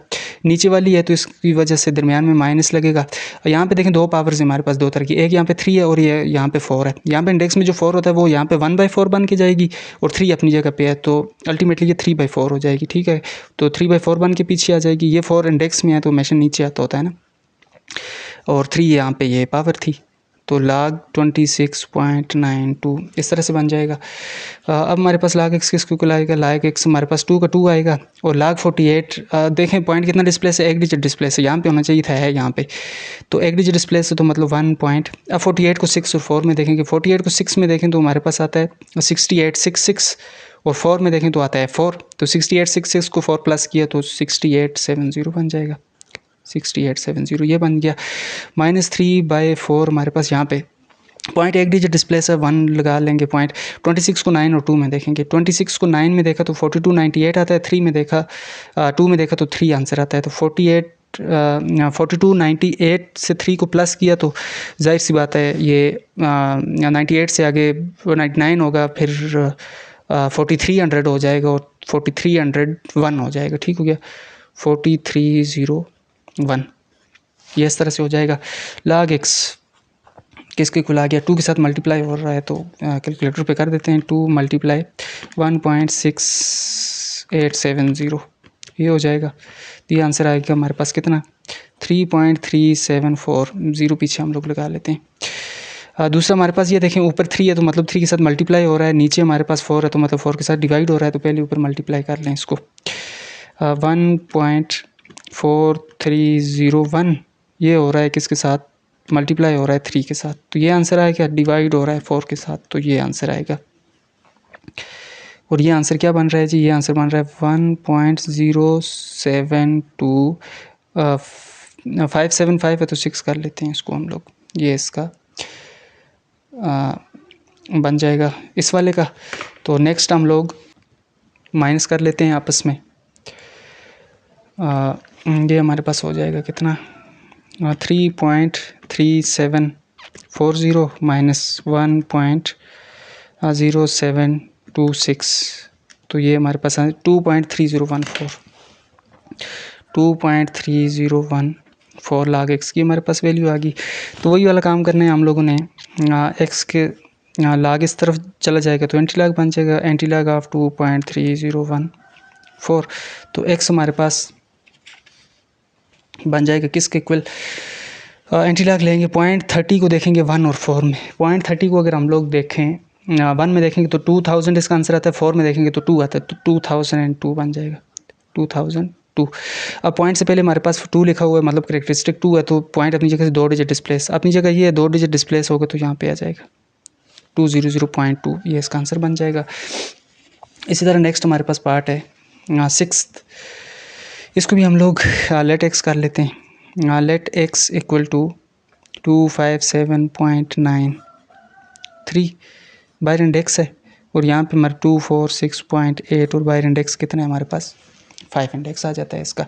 नीचे वाली है तो इसकी वजह से दरमियान में माइनस लगेगा। और यहाँ पे देखें 2 पावर्स है हमारे पास 2 तरह की, एक यहाँ पे 3 है और ये यहाँ पे 4 है। यहाँ पे इंडेक्स में जो 4 होता है वो यहाँ पे 1/4 बन के जाएगी और 3 अपनी जगह पे है, तो अल्टीमेटली ये 3/4 हो जाएगी। ठीक है, तो 3/4 बन के पीछे आ जाएगी। ये 4 इंडेक्स में है तो हमेशा नीचे आता होता है ना, और 3 यहाँ पे ये पावर थी, तो लाग 26.92 इस तरह से बन जाएगा। अब हमारे पास लाग एक्स किसको आएगा, लाग एक्स हमारे पास 2 का 2 आएगा और लाग 48। देखें पॉइंट कितना डिस्प्लेस है, 1 डिजिट डिस्प्लेस है, यहाँ पे होना चाहिए था, है यहाँ पे, तो 1 डिजिट डिस्प्लेस है तो मतलब 1 पॉइंट। अब 48 को 6 और 4 में देखेंगे, 48 को 6 में देखें तो हमारे पास आता है 6866 और 4 में देखें तो आता है 4, तो 6866 को 4 प्लस किया तो 6870 बन जाएगा। 6870 ये बन गया। -3/4 हमारे पास यहाँ पे पॉइंट 1 डिजिट डिस्प्लेस है, 1 लगा लेंगे पॉइंट। 26 को 9 और 2 में देखेंगे, 26 को 9 में देखा तो 4298 आता है, 3 में देखा 2 में देखा तो 3 आंसर आता है, तो 4298 से 3 को प्लस किया तो जाहिर सी बात है ये 98 से आगे 99 होगा, फिर 4300 हो जाएगा और 4301 हो जाएगा। ठीक हो गया, 4301 ये इस तरह से हो जाएगा। लाग एक्स किसके खुला गया, 2 के साथ मल्टीप्लाई हो रहा है तो कैलकुलेटर पे कर देते हैं, 2 × 1.6870 ये हो जाएगा। तो ये आंसर आएगा हमारे पास कितना, 3.374, 0 पीछे हम लोग लगा लेते हैं। दूसरा हमारे पास ये देखें ऊपर 3 है तो मतलब 3 के साथ मल्टीप्लाई हो रहा है, नीचे हमारे पास 4 है तो मतलब 4 के साथ डिवाइड हो रहा है, तो पहले ऊपर मल्टीप्लाई कर लें इसको। 1.4301 ये हो रहा है किसके साथ, मल्टीप्लाई हो रहा है 3 के साथ, तो ये आंसर आएगा। डिवाइड हो रहा है 4 के साथ तो ये आंसर आएगा। और ये आंसर क्या बन रहा है जी, ये आंसर बन रहा है 1.072 575 है तो 6 कर लेते हैं इसको हम लोग, ये इसका बन जाएगा इस वाले का। तो नेक्स्ट हम लोग माइनस कर लेते हैं आपस में। ये हमारे पास हो जाएगा कितना, 3.3740 माइनस 1.0726, तो ये हमारे पास 2.3014 लाग एक्स की हमारे पास वैल्यू आ गई। तो वही वाला काम करना है हम लोगों ने, एक्स के लाग इस तरफ चला जाएगा तो एंटी लाग बन जाएगा, एंटी लाग ऑफ 2.3014, तो एक्स हमारे पास बन जाएगा किसके इक्वल, एंटी लाग लेंगे 0.30 को देखेंगे 1 और 4 में। 0.30 को अगर हम लोग देखें 1 में देखेंगे तो 2000 इसका आंसर आता है, 4 में देखेंगे तो 2 आता है, तो 2002 बन जाएगा, 2002। अब पॉइंट से पहले हमारे पास 2 लिखा हुआ है, मतलब करेक्टरिस्टिक 2 है, तो पॉइंट अपनी जगह से 2 डिजिट डिस्प्लेस, अपनी जगह ये 2 डिजिट डिस्प्लेस होगा तो यहाँ पे आ जाएगा 200.2, ये इसका आंसर बन जाएगा। इसी तरह नेक्स्ट हमारे पास पार्ट है 6th, इसको भी हम लोग लेट एक्स कर लेते हैं। लेट एक्स इक्वल टू 257.93 बाहर इंडेक्स है और यहाँ पे हमारे 246.8 और बाहर इंडेक्स कितना है हमारे पास 5 इंडेक्स आ जाता है इसका।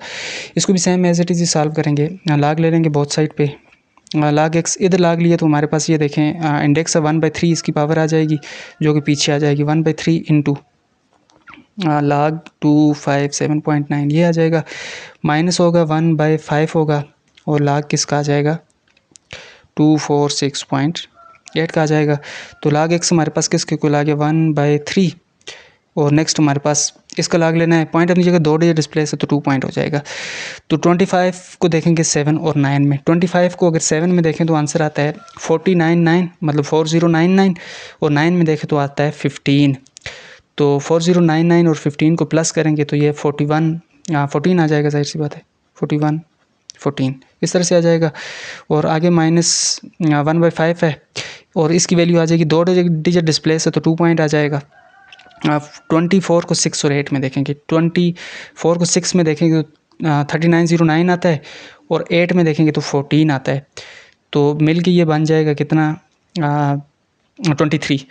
इसको भी same as it is solve करेंगे, लाग ले लेंगे बहुत साइड पे, लाग एक्स इधर लाग लिया तो हमारे पास ये देखें इंडेक्स है 1/3, इसकी पावर आ जाएगी जो कि पीछे आ जाएगी 1/3 इंटू लाग 257.9 ये आ जाएगा, माइनस होगा 1/5 होगा और लाग किसका आ जाएगा 246.8 का आ जाएगा। तो लाग एक्स हमारे पास किसके को लागे 1/3 और नेक्स्ट हमारे पास इसका लाग लेना है, पॉइंट अपनी जगह 2 डिजिट डिस्प्लेस है तो 2 पॉइंट हो जाएगा। तो 25 को देखेंगे 7 और 9 में, 25 को अगर 7 में देखें तो आंसर आता है 499 मतलब 4099 और 9 में देखें तो आता है 15, तो 4099 और 15 को प्लस करेंगे तो ये 14 आ जाएगा, जाहिर सी बात है 14 इस तरह से आ जाएगा। और आगे माइनस 1/5 है और इसकी वैल्यू आ जाएगी 2 डिजिट डिस्प्लेस है तो 2 पॉइंट आ जाएगा 24 को 6 और 8 में देखेंगे, 24 को 6 में देखेंगे तो 3909 आता है, और 8 में देखेंगे तो 14 आता है। तो मिल के ये बन जाएगा कितना, 23,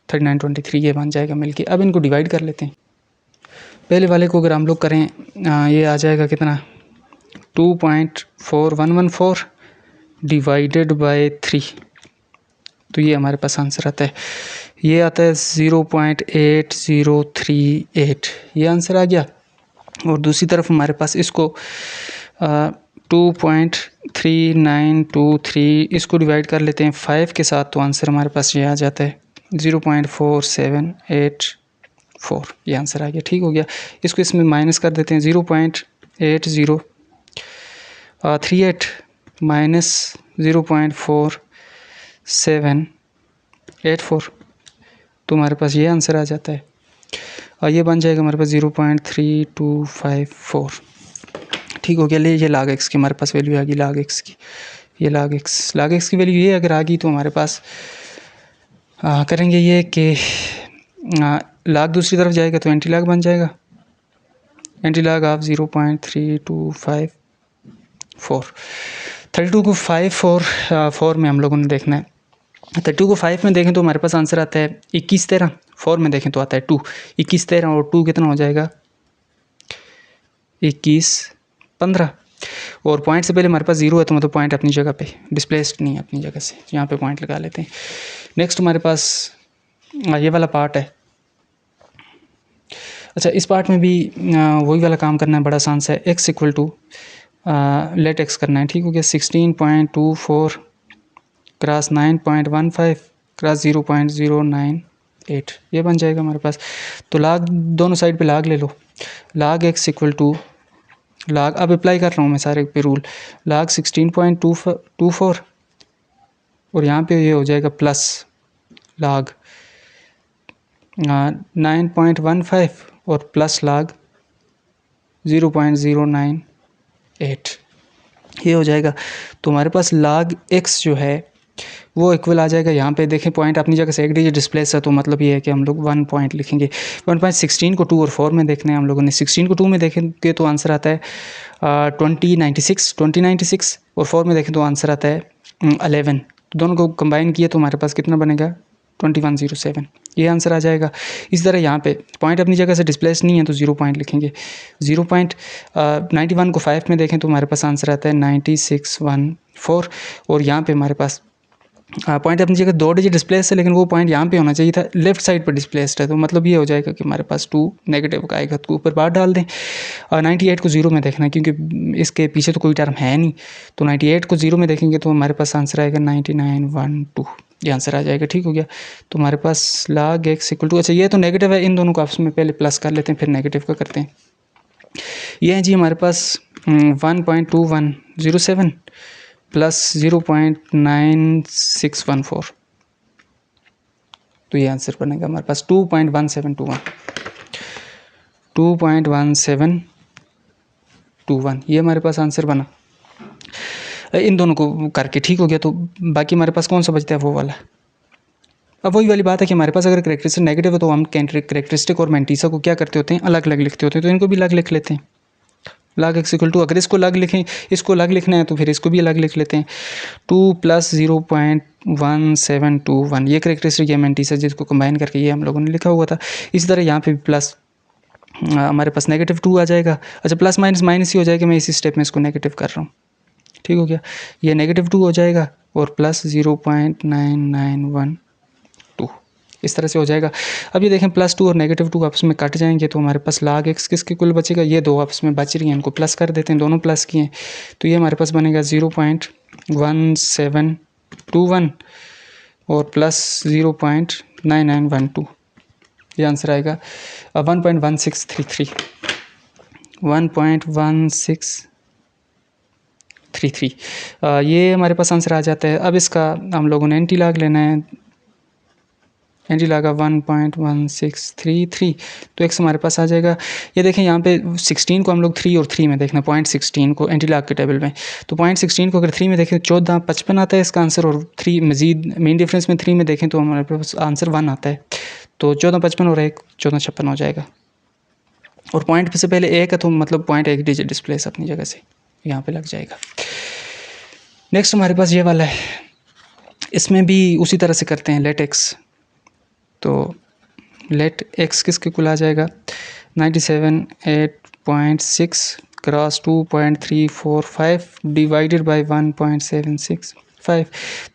3923 ये बन जाएगा मिल के। अब इनको डिवाइड कर लेते हैं। पहले वाले को अगर हम लोग करें, ये आ जाएगा कितना, 2.4114 डिवाइडेड बाय 3, तो ये हमारे पास आंसर आता है। ये आता है 0.8038, ये आंसर आ गया। और दूसरी तरफ हमारे पास इसको 2.3923, इसको डिवाइड कर लेते हैं 5 के साथ, तो आंसर हमारे पास ये आ जाता है 0.4784, ये आंसर आ गया। ठीक हो गया। इसको इसमें माइनस कर देते हैं, 0.8038 माइनस 0.4784, तो हमारे पास ये आंसर आ जाता है। और ये बन जाएगा हमारे पास 0.3254। ठीक हो गया। ले ये log x की हमारे पास वैल्यू आ गई, log x की, ये log x की वैल्यू ये अगर आ गई तो हमारे पास करेंगे ये कि log दूसरी तरफ जाएगा तो एंटी log बन जाएगा, एंटी log ऑफ 0.3254। 32 को 5 और 4 में हम लोगों ने देखना है। 32 को 5 में देखें तो हमारे पास आंसर आता है 2113, 4 में देखें तो आता है 2, 2113 और 2 कितना हो जाएगा 2115। और पॉइंट से पहले हमारे पास 0 है तो मतलब पॉइंट अपनी जगह पे, डिस्प्लेस्ड नहीं है अपनी जगह से, यहाँ पे पॉइंट लगा लेते हैं। नेक्स्ट हमारे पास ये वाला पार्ट है। अच्छा, इस पार्ट में भी वही वाला काम करना है, बड़ा आसान सा है। x equal to let x करना है। ठीक हो गया। 16.24 क्रॉस 9.15 क्रॉस 0.098, ये बन जाएगा हमारे पास। तो log दोनों साइड पे log ले लो, log x equal to log, अब अप्लाई कर रहा हूँ मैं सारे पे रूल, log 16.24 और यहाँ पे ये हो जाएगा प्लस log 9.15 और प्लस log 0.098, ये हो जाएगा। तो हमारे पास log x जो है वो इक्वल आ जाएगा, यहाँ पे देखें पॉइंट अपनी जगह से एक डिजिट डिस्प्लेस है, तो मतलब ये है कि हम लोग 1 पॉइंट लिखेंगे। 1.16 को 2 और 4 में देखना है हम लोगों ने। 16 को 2 में देखेंगे तो आंसर आता है 2096, और 4 में देखें तो आंसर आता है 11। तो दोनों को कंबाइन किए तो हमारे पास कितना बनेगा 2107, ये आंसर आ जाएगा। इस तरह यहाँ पे पॉइंट अपनी जगह से डिस्प्लेस नहीं है तो 0 पॉइंट लिखेंगे। 0.91 को 5 में देखें तो हमारे पास आंसर आता है 9614, और यहाँ पे हमारे पास पॉइंट अपनी जगह 2 डिजिट डिस्प्लेस है, लेकिन वो पॉइंट यहाँ पे होना चाहिए था, लेफ्ट साइड पर डिस्प्लेस्ड है, तो मतलब ये हो जाएगा कि हमारे पास 2 नेगेटिव का आएगा, तो ऊपर बार डाल दें। 98 को 0 में देखना है क्योंकि इसके पीछे तो कोई टर्म है नहीं, तो 98 को 0 में देखेंगे तो हमारे पास आंसर आएगा 9912, ये आंसर आ जाएगा। ठीक हो गया। तो हमारे पास log x इक्वल टू, अच्छा ये तो नेगेटिव है, इन दोनों को आपस में पहले प्लस कर लेते हैं फिर नेगेटिव का करते हैं। ये है जी हमारे पास 1.2107 प्लस 0.9614, तो ये आंसर बनेगा हमारे पास 2.1721, ये हमारे पास आंसर बना इन दोनों को करके। ठीक हो गया। तो बाकी हमारे पास कौन सा बचता है वो वाला। अब वही वाली बात है कि हमारे पास अगर करेक्टरिस्टिक नेगेटिव है तो हम करेक्टरिस्टिक और मैंटीसा को क्या करते होते हैं, अलग अलग लिखते होते हैं, तो इनको भी अलग लिख लेते हैं। log x इक्वल टू, अगर इसको अलग लिखें, इसको अलग लिखना है तो फिर इसको भी अलग लिख लेते हैं, 2 प्लस 0.1721, ये करेक्टरिस्टिक या मैंटीसा जिसको कंबाइन करके ये हम लोगों ने लिखा हुआ था। इसी तरह यहाँ पे भी प्लस हमारे पास -2 आ जाएगा। अच्छा, प्लस माइनस माइनस ही हो जाएगा, मैं इसी स्टेप में इसको नेगेटिव कर रहा हूँ। ठीक हो गया। ये -2 हो जाएगा और प्लस 0.9912, इस तरह से हो जाएगा। अब ये देखें +2 और -2 आपस में कट जाएंगे तो हमारे पास log x किसके कुल बचेगा, ये दो आपस में बच रही हैं, इनको प्लस कर देते हैं, दोनों प्लस किए हैं, तो ये हमारे पास बनेगा 0.1721 और प्लस 0.9912, ये आंसर आएगा 1.1633, 1.1633, ये हमारे पास आंसर आ जाता है। अब इसका हम लोगों ने एंटी लॉग लेना है, एंटी लॉग ऑफ 1.1633, तो x हमारे पास आ जाएगा। ये देखें यहाँ पे 16 को हम लोग 3 और 3 में देखना, 0.16 को एंटी लॉग के टेबल में, तो 0.16 को अगर 3 में देखें 1455 आता है इसका आंसर, और 3 मजीद मेन डिफरेंस में 3 में देखें तो हमारे पास आंसर 1 आता है। तो 1455 और 1 1456 हो जाएगा। और पॉइंट से पहले एक है तो मतलब पॉइंट एक डिजिट डिस्प्लेस अपनी जगह से यहाँ पे लग जाएगा। नेक्स्ट हमारे पास ये वाला है, इसमें भी उसी तरह से करते हैं लेट एक्स। तो लेट एक्स किसके कुल आ जाएगा 97.8.6 क्रॉस 2.345 डिवाइडेड बाय 1.765।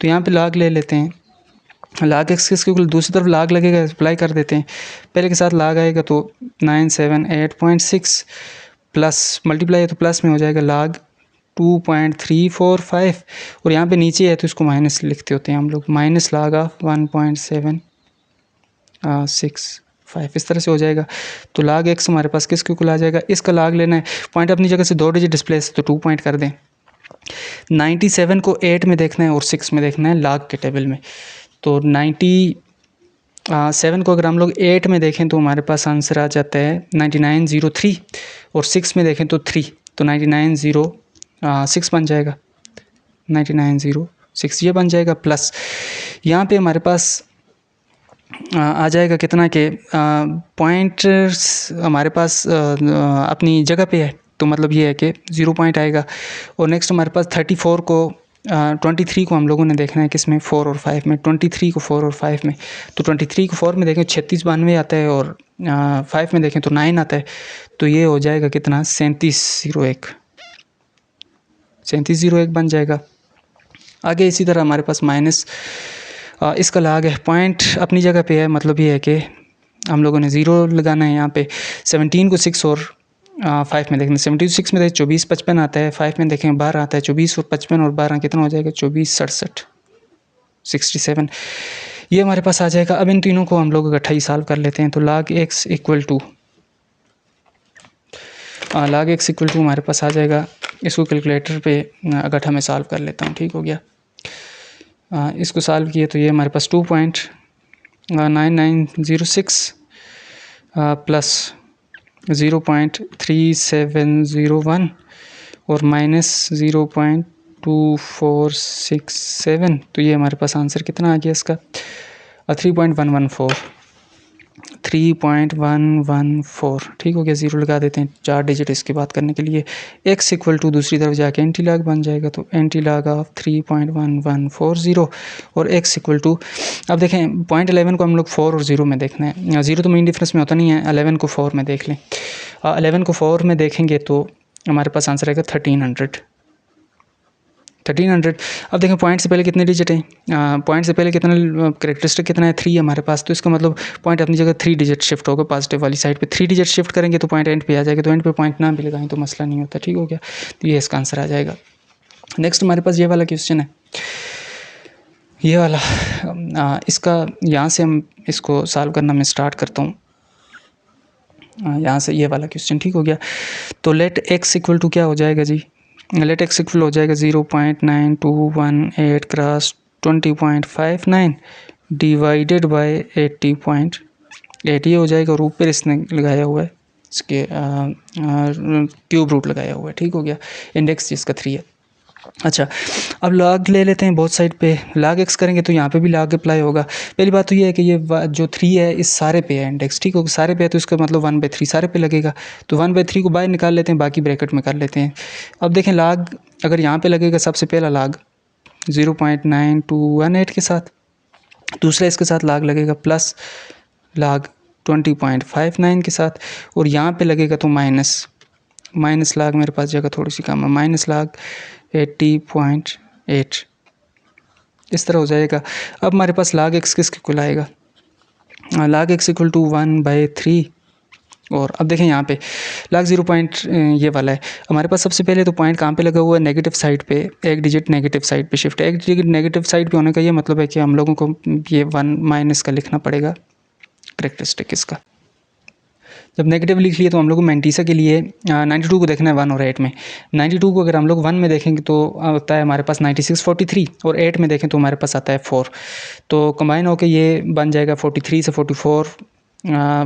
तो यहाँ पे लॉग ले लेते हैं, लॉग एक्स किसके कुल दूसरी तरफ लॉग लगेगा, अप्लाई कर देते हैं। पहले के साथ लॉग आएगा तो 978.6 प्लस मल्टीप्लाई है तो प्लस में हो जाएगा लॉग 2.345, और यहाँ पे नीचे है तो इसको माइनस लिखते होते हैं हम लोग, माइनस लॉग ऑफ 1.765 इस तरह से हो जाएगा। तो लॉग एक्स हमारे पास किसके कुल आ जाएगा, इसका लॉग लेना है। पॉइंट अपनी जगह से 2 डिजिट डिस्प्लेस तो 2 पॉइंट कर दें। 97 को 8 में देखना है और 6 में देखना है लॉग के टेबल में। तो 97 को अगर हम लोग 8 में देखें तो हमारे पास आंसर आ जाता है 9903, और 6 में देखें तो 3, तो 9906 बन जाएगा, 9906 ये बन जाएगा। प्लस यहाँ पे हमारे पास आ जाएगा कितना के पॉइंट्स हमारे पास अपनी जगह पे है, तो मतलब ये है कि 0 पॉइंट आएगा। और नेक्स्ट हमारे पास 34 को 23 को हम लोगों ने देखना है किस में 4 और 5 में, 23 को 4 और 5 में। तो 23 को 4 में देखें 3692 आता है, और 5 में देखें तो 9 आता है। तो ये हो जाएगा कितना 3701 बन जाएगा। आगे इसी तरह हमारे पास माइनस इसका लॉग है, पॉइंट अपनी जगह पे है, मतलब ये है कि हम लोगों ने 0 लगाना है यहाँ पे। 17 को 6 और 5 में देखें, 17 6 में देखें 2455 आता है, 5 में देखें 12 आता है, 24 और 55 और 12 कितना हो जाएगा 24 67 67, ये हमारे पास आ जाएगा। अब इन तीनों को हम लोग इकट्ठा ही सॉल्व कर लेते हैं। तो log x इक्वल टू हमारे पास आ जाएगा, इसको कैलकुलेटर पे इकट्ठा मैं सॉल्व कर लेता हूँ, ठीक हो गया। इसको सॉल्व किए तो ये हमारे पास 2.9906 प्लस 0.3701 और माइनस 0.2467, तो ये हमारे पास आंसर कितना आ गया इसका 3.114, ठीक हो गया। 0 लगा देते हैं 4 डिजिट इसकी बात करने के लिए। x इक्वल टू दूसरी तरफ जाके एंटी लॉग बन जाएगा, तो एंटी लॉग ऑफ 3.1140 और x इक्वल टू, अब देखें पॉइंट 11 को हम लोग 4 और 0 में देखना है। 0 तो मेन डिफरेंस में होता नहीं है, 11 को 4 में देख लें। 11 को 4 में देखेंगे तो हमारे पास आंसर आएगा 1300। अब देखें पॉइंट से पहले कितने डिजिट हैं, पॉइंट से पहले कितना कैरेक्टरिस्टिक कितना है 3 हमारे पास, तो इसका मतलब पॉइंट अपनी जगह 3 डिजिट शिफ्ट होगा पॉजिटिव वाली साइड पे। 3 डिजिट शिफ्ट करेंगे तो पॉइंट एंड पे आ जाएगा, तो एंड पे पॉइंट ना भी लगाएं तो मसला नहीं होता, ठीक हो गया। तो ये इसका आंसर आ जाएगा। नेक्स्ट हमारे पास ये वाला क्वेश्चन है, ये वाला इसका यहाँ से हम इसको सॉल्व करना मैं स्टार्ट करता हूँ। यहाँ से ये वाला क्वेश्चन, ठीक हो गया। तो लेट एक्स इक्वल टू क्या हो जाएगा जी, लेट एक्स इक्वल हो जाएगा 0.9218 क्रॉस 20.59 डिवाइडेड बाय 80.80 हो जाएगा, और ऊपर इसने लगाया हुआ है इसके क्यूब रूट लगाया हुआ है, ठीक हो गया। इंडेक्स जिसका 3 है। अच्छा, अब लॉग ले लेते हैं बोथ साइड पे। लॉग एक्स करेंगे तो यहाँ पे भी लॉग अप्लाई होगा। पहली बात तो ये है कि ये जो 3 है इस सारे पे है इंडेक्स, ठीक होगा। सारे पे है तो इसका मतलब 1/3 सारे पे लगेगा, तो 1/3 को बाहर निकाल लेते हैं, बाकी ब्रैकेट में कर लेते हैं। अब देखें लॉग अगर यहाँ पे लगेगा सबसे पहला लॉग 0.9218 के साथ, दूसरा इसके साथ लॉग लगेगा प्लस लॉग 20.59 के साथ, और यहाँ पे लगेगा तो माइनस लॉग, मेरे पास जगह थोड़ी सी कम है, माइनस लॉग 80.8 इस तरह हो जाएगा। अब हमारे पास log x किसके कुल आएगा, log x इक्वल टू 1/3, और अब देखें यहाँ पे log 0 पॉइंट ये वाला है हमारे पास। सबसे पहले तो पॉइंट कहाँ पे लगा हुआ है, नेगेटिव साइड पे, एक डिजिट नेगेटिव साइड पे शिफ्ट है। एक डिजिट नेगेटिव साइड पे होने का ये मतलब है कि हम लोगों को ये 1 माइनस का लिखना पड़ेगा कैरेक्टरिस्टिक इसका। जब नेगेटिव लिख लिए तो हम लोग को मैंटीसा के लिए 92 को देखना है 1 और 8 में। 92 को अगर हम लोग 1 में देखेंगे तो आता है हमारे पास 96 43 और 8 में देखें तो हमारे पास आता है 4। तो कंबाइन होकर ये बन जाएगा 43 से 44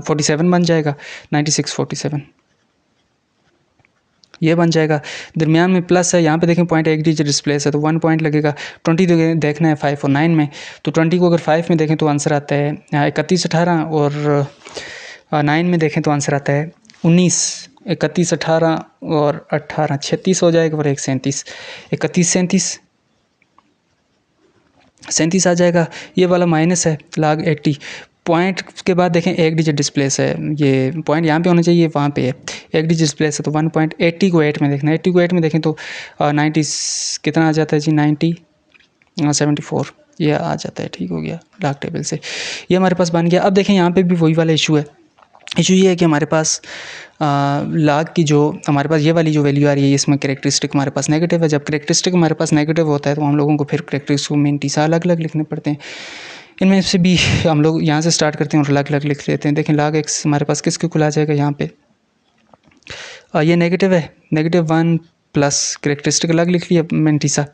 47 बन जाएगा 96 47 ये बन जाएगा। दरमियान में प्लस है, यहाँ पे देखें पॉइंट एक डिजिट डिस्प्लेस है तो 1 पॉइंट लगेगा। 20 देखना है 5 और 9 में, तो 20 को अगर 5 में देखें तो आंसर आता है 31 18 और 9 में देखें तो आंसर आता है 19। 31 18 और 18 36 हो जाएगा और 1 37 31 37 आ जाएगा। ये वाला माइनस है log 80। पॉइंट के बाद देखें एक डिजिट डिस्प्लेस है, ये पॉइंट यहाँ पे होना चाहिए, वहाँ पे है एक डिजिट डिस्प्लेस है तो 1.80 को 8 में देखना है। 80 को 8 में देखें तो 90 कितना आ जाता है जी 90 74 ये आ जाता है। ठीक हो गया log टेबल से, ये हमारे पास बन गया। अब देखें यहाँ पे भी वही वाला इशू है। इशू ये है कि हमारे पास log की जो हमारे पास ये वाली जो वैल्यू आ रही है इसमें कैरेक्टरिस्टिक हमारे पास नेगेटिव है। जब कैरेक्टरिस्टिक हमारे पास नेगेटिव होता है तो हम लोगों को फिर कैरेक्टरिस्टिक को मैंटीसा अलग अलग लिखने पड़ते हैं। इनमें से भी हम लोग यहाँ से स्टार्ट करते हैं और अलग अलग लिख लेते हैं। देखें log x हमारे पास किसके खुल आ जाएगा यहाँ पे, ये नेगेटिव है, -1 प्लस कैरेक्टरिस्टिक अलग लिख लिया मैंटीसा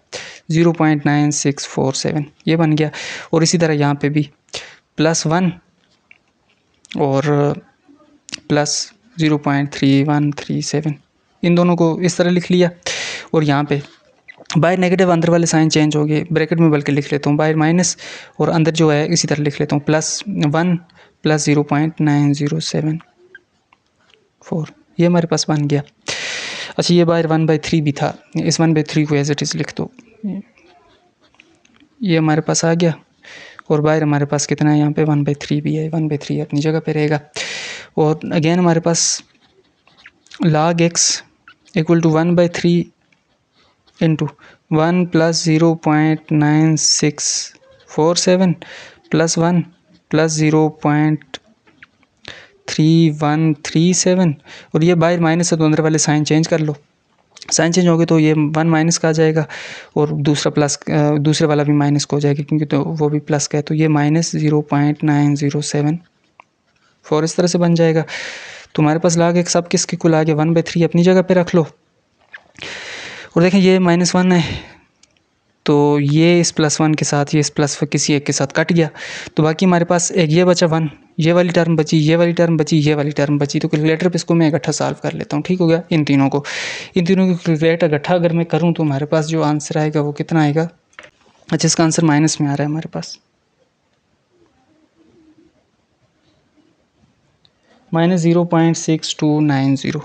0.9647 ये बन गया। और इसी तरह यहाँ पे भी +1 और प्लस 0.3137 इन दोनों को इस तरह लिख लिया। और यहाँ पे बाहर नेगेटिव अंदर वाले साइन चेंज हो गए, ब्रैकेट में बल्कि लिख लेता हूँ बाहर माइनस और अंदर जो है इसी तरह लिख लेता हूँ +1 प्लस 0.9074 ये हमारे पास बन गया। अच्छा ये बाहर 1/3 भी था, इस 1/3 को एज इट इज़ लिख दो, ये हमारे पास आ गया। और बाहर हमारे पास कितना है यहाँ पे 1/3 भी है, 1/3 अपनी जगह पे रहेगा। और अगेन हमारे पास log x equal to 1/3 into 1 plus 0.9647 plus 1 plus 0.3137 और ये बाहर माइनस है तो अंदर वाले साइन चेंज कर लो। साइन चेंज हो गए तो ये 1 माइनस का आ जाएगा और दूसरा प्लस, दूसरे वाला भी माइनस का हो जाएगा क्योंकि तो वो भी प्लस का है तो ये -0.9074 इस तरह से बन जाएगा। तो हमारे पास log x अब किसके कुल आ गया 1/3 अपनी जगह पे रख लो। और देखें ये -1 है तो ये इस +1 के साथ, ये इस प्लस किसी एक के साथ कट गया तो बाकी हमारे पास एक ये बचा 1, ये वाली टर्म बची, ये वाली टर्म बची, ये वाली टर्म बची। तो कैलकुलेटर पे इसको मैं इकट्ठा सॉल्व कर लेता हूँ। ठीक हो गया। इन तीनों को कैलकुलेट इकट्ठा अगर मैं करूँ तो हमारे पास जो आंसर आएगा वो कितना आएगा। अच्छा इसका आंसर माइनस में आ रहा है हमारे पास, -0.6290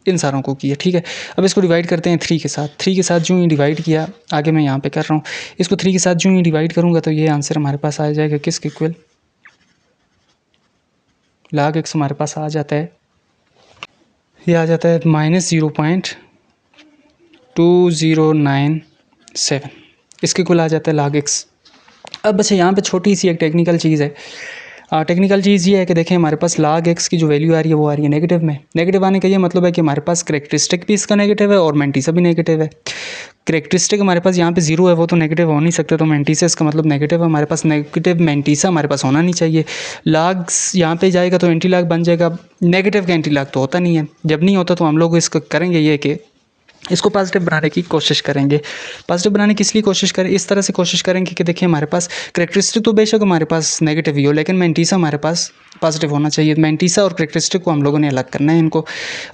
इन सारों को किया। ठीक है, अब इसको डिवाइड करते हैं 3 के साथ। 3 के साथ जो ही डिवाइड किया, आगे मैं यहाँ पे कर रहा हूँ, इसको 3 के साथ जो ही डिवाइड करूँगा तो ये आंसर हमारे पास आ जाएगा किसके इक्वल, log x हमारे पास आ जाता है, ये आ जाता है -0.2097 इसके इक्वल आ जाता है log x। अब अच्छा यहाँ पे छोटी सी एक टेक्निकल चीज़ है। टेक्निकल चीज़ ये है कि देखें हमारे पास log x की जो वैल्यू आ रही है वो आ रही है नेगेटिव में। नेगेटिव आने का ये मतलब है कि हमारे पास कैरेक्टरिस्टिक भी इसका नेगेटिव है और मैंटीसा भी नेगेटिव है। कैरेक्टरिस्टिक हमारे पास यहाँ पे 0 है, वो तो नेगेटिव हो नहीं सकता, तो मैंटीसा इसका मतलब नेगेटिव है। हमारे पास नेगेटिव मैंटीसा हमारे पास होना नहीं चाहिए। log यहाँ पे जाएगा तो एंटी log बन जाएगा, नेगेटिव का एंटी log तो होता नहीं है। जब नहीं होता तो हम लोग इसको करेंगे ये कि इसको पॉजिटिव बनाने की कोशिश करेंगे। पॉजिटिव बनाने की इसलिए कोशिश करें, इस तरह से कोशिश करेंगे कि देखिए हमारे पास कैरेक्टरिस्टिक तो बेशक हमारे पास नेगेटिव ही हो लेकिन मैंटीसा हमारे पास पॉजिटिव होना चाहिए। मैंटीसा और कैरेक्टरिस्टिक को हम लोगों ने अलग करना है। इनको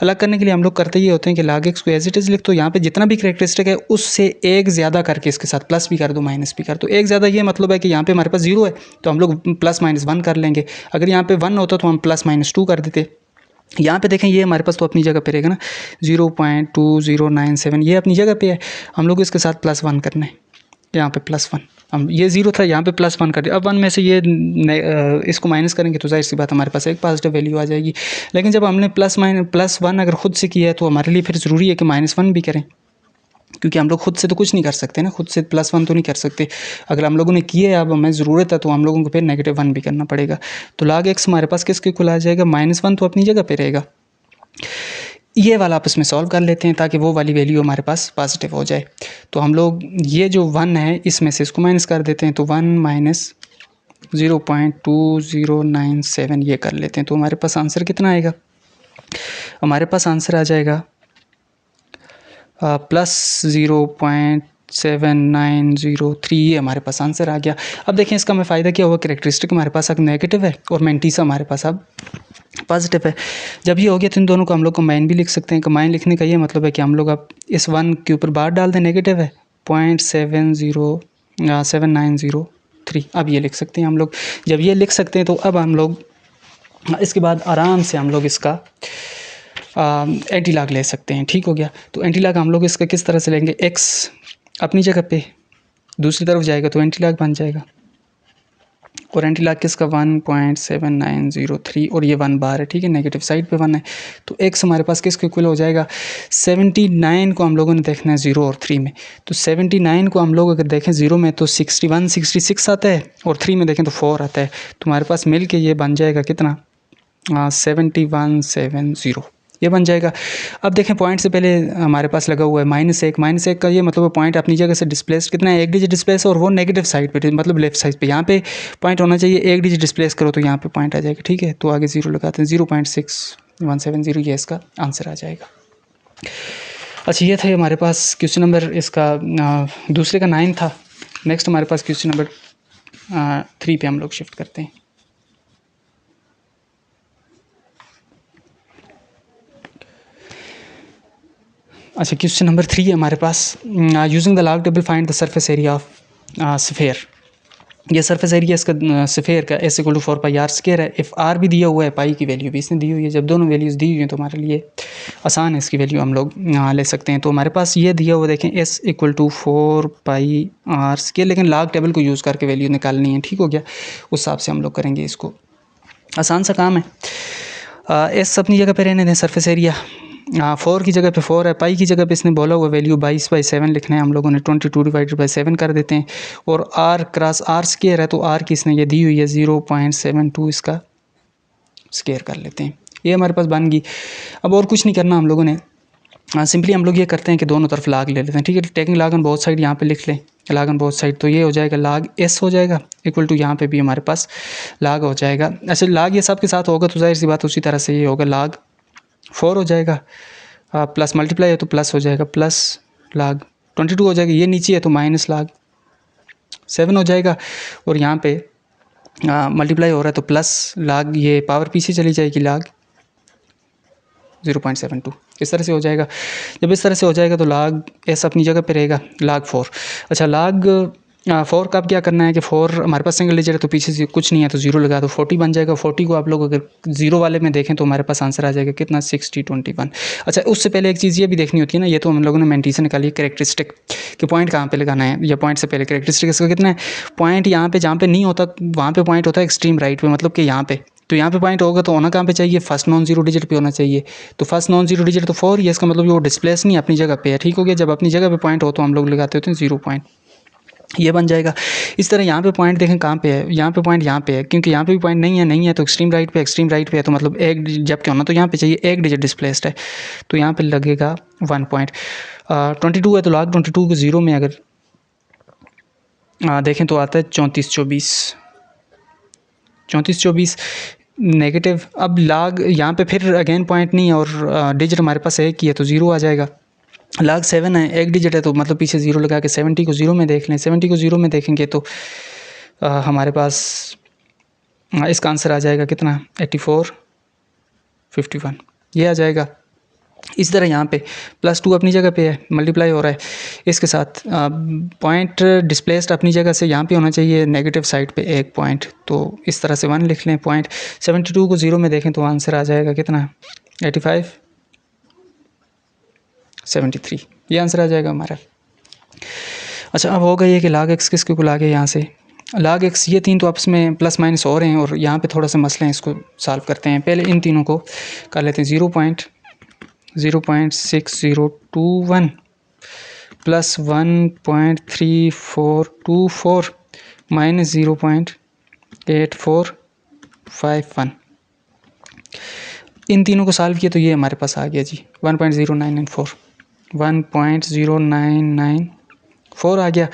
अलग करने के लिए हम लोग करते ये होते हैं कि log x को एज इट इज़ लिख दो, यहाँ पे जितना भी कैरेक्टरिस्टिक है उससे एक ज़्यादा करके इसके साथ प्लस भी कर दो माइनस भी कर दो। एक ज़्यादा ये मतलब है कि यहाँ पे हमारे पास 0 है तो हम लोग +-1 कर लेंगे। अगर यहाँ पे 1 होता तो हम +-2 कर देते। यहाँ पे देखें ये हमारे पास तो अपनी जगह पे रहेगा ना 0.2097 ये अपनी जगह पे है। हम लोग इसके साथ +1 करना है, यहाँ पे +1, हम ये 0 था यहाँ पे +1 कर दिया। अब 1 में से ये इसको माइनस करेंगे तो जाहिर सी बात हमारे पास एक पॉजिटिव वैल्यू आ जाएगी। लेकिन जब हमने +1 अगर ख़ुद से किया है तो हमारे लिए फिर ज़रूरी है कि -1 भी करें, क्योंकि हम लोग खुद से तो कुछ नहीं कर सकते ना, खुद से +1 तो नहीं कर सकते। अगर हम लोगों ने किए अब हमें ज़रूरत है तो हम लोगों को फिर -1 भी करना पड़ेगा। तो log x हमारे पास किसके इक्वल आ जाएगा, -1 तो अपनी जगह पे रहेगा। ये वाला आपस में सॉल्व कर लेते हैं ताकि वो वाली वैल्यू हमारे पास पॉजिटिव हो जाए। तो हम लोग ये जो 1 है इसमें से इसको माइनस कर देते हैं तो 1 माइनस 0.2097 ये कर लेते हैं, तो हमारे पास आंसर कितना आएगा? हमारे पास आंसर आ जाएगा +0.7903, ये हमारे पास आंसर आ गया। अब देखें इसका हमें फ़ायदा क्या हुआ, कैरेक्टरिस्टिक हमारे पास अब नेगेटिव है और मैंटीसा हमारे पास अब पॉजिटिव है। जब ये हो गया तो इन दोनों को हम लोग कंबाइन भी लिख सकते हैं। कंबाइन लिखने का ये मतलब है कि हम लोग अब इस 1 के ऊपर बार डाल दें, नेगेटिव है 0.7903, अब ये लिख सकते हैं हम लोग। जब ये लिख सकते हैं तो अब हम लोग इसके बाद आराम से हम लोग इसका एंटी लॉग ले सकते हैं। ठीक हो गया, तो एंटी लॉग हम लोग इसका किस तरह से लेंगे, x अपनी जगह पे दूसरी तरफ जाएगा तो एंटी लॉग बन जाएगा, और एंटी लॉग किसका 1.7903, और ये 1 बार है। ठीक है, नेगेटिव साइड पे 1 है, तो x हमारे पास किसके इक्वल हो जाएगा, 79 को हम लोगों ने देखना है 0 और 3 में, तो 79 को हम लोग अगर देखें 0 में तो 61 66 आता है, और 3 में देखें तो 4 आता है, तो हमारे पास मिल के ये बन जाएगा कितना, 7170, ये बन जाएगा। अब देखें पॉइंट से पहले हमारे पास लगा हुआ है -1, -1 का ये मतलब पॉइंट अपनी जगह से डिस्प्लेस कितना है, 1 डिजिट डिस्प्लेस, और वो नेगेटिव साइड पे मतलब लेफ्ट साइड पे। यहाँ पे पॉइंट होना चाहिए 1 डिजिट डिस्प्लेस करो तो यहाँ पे पॉइंट आ जाएगा। ठीक है, तो आगे 0 लगाते हैं, 0.6170, ये इसका आंसर आ जाएगा। अच्छा, ये थे हमारे पास क्वेश्चन नंबर इसका दूसरे का 9 था। नेक्स्ट हमारे पास क्वेश्चन नंबर 3 पे हम लोग शिफ्ट करते हैं। अच्छा, क्वेश्चन नंबर 3 है हमारे पास, using the log table find the surface area of sphere. ये सरफेस एरिया इसका स्फेयर का S=4 पाई r स्क्वायर है। इफ़ r भी दिया हुआ है, पाई की वैल्यू भी इसने दी हुई है। जब दोनों वैल्यूज़ दी हुई हैं तो हमारे लिए आसान है, इसकी वैल्यू हम लोग ले सकते हैं। तो हमारे पास ये दिया हुआ देखें S=4 पाई r स्क्वायर, लेकिन लॉग टेबल को यूज़ करके वैल्यू निकालनी है। ठीक हो गया, उस हिसाब से हम लोग करेंगे इसको, आसान सा काम है। S अपनी जगह पे रहने दें, सरफेस एरिया 4 की जगह पे 4 है, पाई की जगह पे इसने बोला हुआ वैल्यू 22/7 लिखना है, हम लोगों ने 22/7 कर देते हैं, और r क्रॉस r स्क्वायर है तो r की इसने ये दी हुई है 0.72, इसका स्क्वायर कर लेते हैं, ये हमारे पास बन गई। अब और कुछ नहीं करना हम लोगों ने, सिंपली हम लोग ये करते हैं कि दोनों तरफ लाग ले लेते हैं। ठीक है, taking log on both side यहाँ पे लिख लें, लॉग ऑन बोथ साइड, तो ये हो जाएगा लॉग s हो जाएगा इक्वल टू, यहाँ पे भी हमारे पास लॉग हो जाएगा। ऐसे लॉग ये सब के साथ होगा तो जाहिर सी बात उसी तरह से ये होगा, लॉग 4 हो जाएगा, प्लस मल्टीप्लाई है तो प्लस हो जाएगा, प्लस लॉग 22 हो जाएगा, ये नीचे है तो माइनस लॉग 7 हो जाएगा, और यहाँ पे मल्टीप्लाई हो रहा है तो प्लस लॉग, ये पावर पीछे चली जाएगी, लॉग 0.72 इस तरह से हो जाएगा। जब इस तरह से हो जाएगा तो लॉग s अपनी जगह पे रहेगा, लॉग 4। अच्छा, लॉग 4 का अब क्या करना है कि 4 हमारे पास सिंगल डिजिट है तो पीछे से कुछ नहीं है तो 0 लगा दो, 40 बन जाएगा। 40 को आप लोग अगर 0 वाले में देखें तो हमारे पास आंसर आ जाएगा कितना, 6021। अच्छा, उससे पहले एक चीज़ ये भी देखनी होती है ना, ये तो हम लोगों ने मैंटीसा निकाली है, कैरेक्टरिस्टिक कि पॉइंट कहाँ पे लगाना है, या पॉइंट से पहले कैरेक्टरिस्टिक इसका कितना है, पॉइंट यहाँ पे जहाँ पे नहीं होता वहाँ पे पॉइंट होता है एक्सट्रीम राइट पे, मतलब कि यहाँ पे, तो यहाँ पे पॉइंट होगा तो होना कहाँ पे चाहिए, फर्स्ट नॉन जीरो डिजिट पे होना चाहिए। तो फर्स्ट नॉन जीरो डिजिट तो 4, ये इसका मतलब वो डिस्प्लेस नहीं अपनी जगह पे है। ठीक हो गया, जब अपनी जगह पे पॉइंट हो तो हम लोग लगाते होते हैं 0 पॉइंट, ये बन जाएगा। इस तरह यहाँ पे पॉइंट देखें कहाँ पे है, यहाँ पे पॉइंट यहाँ पे है, क्योंकि यहाँ पे भी पॉइंट नहीं है तो एक्सट्रीम राइट पे है, तो मतलब एक जबकि होना तो यहाँ पे चाहिए, एक डिजिट डिस्प्लेस्ड है तो यहाँ पे लगेगा 1 पॉइंट। 22 है तो लॉग 22 को 0 में अगर देखें तो आता है 3424 नेगेटिव। अब लॉग यहाँ पे फिर अगेन पॉइंट नहीं है और डिजिट हमारे पास एक ही है तो 0 आ जाएगा। लॉग 7 है, एक डिजिट है तो मतलब पीछे 0 लगा के 70 को 0 में देख लें। 70 को 0 में देखेंगे तो हमारे पास इसका आंसर आ जाएगा कितना, 8451, ये आ जाएगा। इस तरह यहाँ पे +2 अपनी जगह पे है, मल्टीप्लाई हो रहा है इसके साथ, पॉइंट डिस्प्लेस्ड अपनी जगह से यहाँ पे होना चाहिए नेगेटिव साइड पे एक पॉइंट, तो इस तरह से 1 लिख लें। पॉइंट 72 को 0 में देखें तो आंसर आ जाएगा कितना, 8573, ये आंसर आ जाएगा हमारा। अच्छा, अब होगा ये कि log x किसके को लागे यहाँ से, log x ये तीन तो आपस में प्लस माइनस हो रहे हैं और यहाँ पे थोड़ा सा मसला है, इसको सॉल्व करते हैं। पहले इन तीनों को कर लेते हैं, 0.6021 प्लस 1.3424 माइनस 0.8451, इन तीनों को सॉल्व किया तो ये हमारे पास आ गया जी 1.0994 आ गया।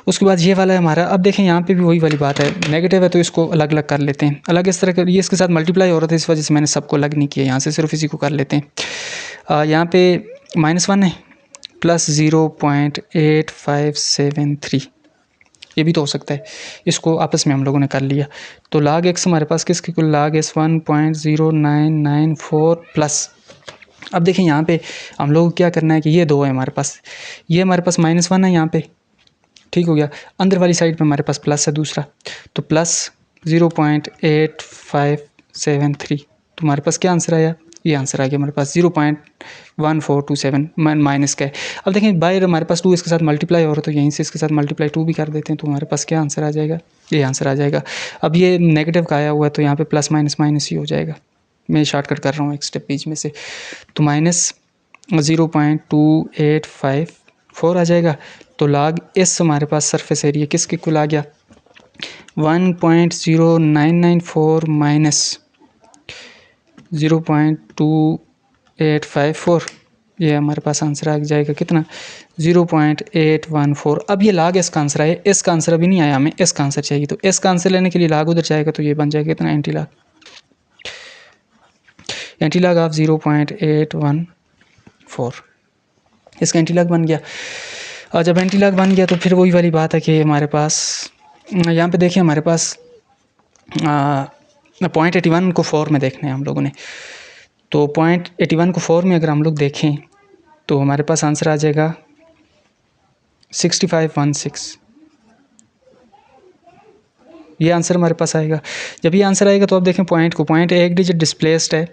उसके बाद ये वाला है हमारा। अब देखें यहाँ पे भी वही वाली बात है, नेगेटिव है तो इसको अलग अलग कर लेते हैं, अलग इस तरह ये इसके साथ मल्टीप्लाई हो रहा था, इस वजह से मैंने सबको अलग नहीं किया, यहाँ से सिर्फ इसी को कर लेते हैं। यहाँ पे -1 है प्लस 0.8573, ये भी तो हो सकता है, इसको आपस में हम लोगों ने कर लिया। तो log x हमारे पास किसके कुल log s 1.0994 प्लस। अब देखें यहाँ पे हम लोग क्या करना है कि ये 2 है हमारे पास, ये हमारे पास -1 है यहाँ पे, ठीक हो गया। अंदर वाली साइड पे हमारे पास प्लस है दूसरा, तो प्लस 0.8573, तो हमारे पास क्या आंसर आया, ये आंसर आ गया हमारे पास 0.1427 माइनस का है। अब देखें बाहर हमारे पास 2 इसके साथ मल्टीप्लाई हो रहा है, तो यहीं से इसके साथ मल्टीप्लाई 2 भी कर देते हैं, तो हमारे पास क्या आंसर आ जाएगा, ये आंसर आ जाएगा। अब ये नेगेटिव का आया हुआ है तो यहाँ पे प्लस माइनस माइनस ही हो जाएगा, मैं शॉर्टकट कर रहा हूँ एक स्टेप बीच में से, तो माइनस 0.2854 आ जाएगा। तो log s हमारे पास सरफेस एरिया किसके कुल आ गया 1.0994 माइनस 0.2854, ये हमारे पास आंसर आ जाएगा कितना 0.814। अब ये log s का आंसर है, s का आंसर अभी नहीं आया, हमें s का आंसर चाहिए, तो s का आंसर लेने के लिए log उधर जाएगा, तो ये बन जाएगा कितना एंटी लॉग ऑफ 0.814, इसका एंटी लॉग बन गया। और जब एंटी लॉग बन गया तो फिर वही वाली बात है कि हमारे पास यहाँ पे देखिए हमारे पास 0.81 को 4 में देखना है हम लोगों ने, तो 0.81 को 4 में अगर हम लोग देखें तो हमारे पास आंसर आ जाएगा 6516, ये आंसर हमारे पास आएगा। जब ये आंसर आएगा तो अब देखें पॉइंट को, पॉइंट एक डिजिट डिस्प्लेस्ड है,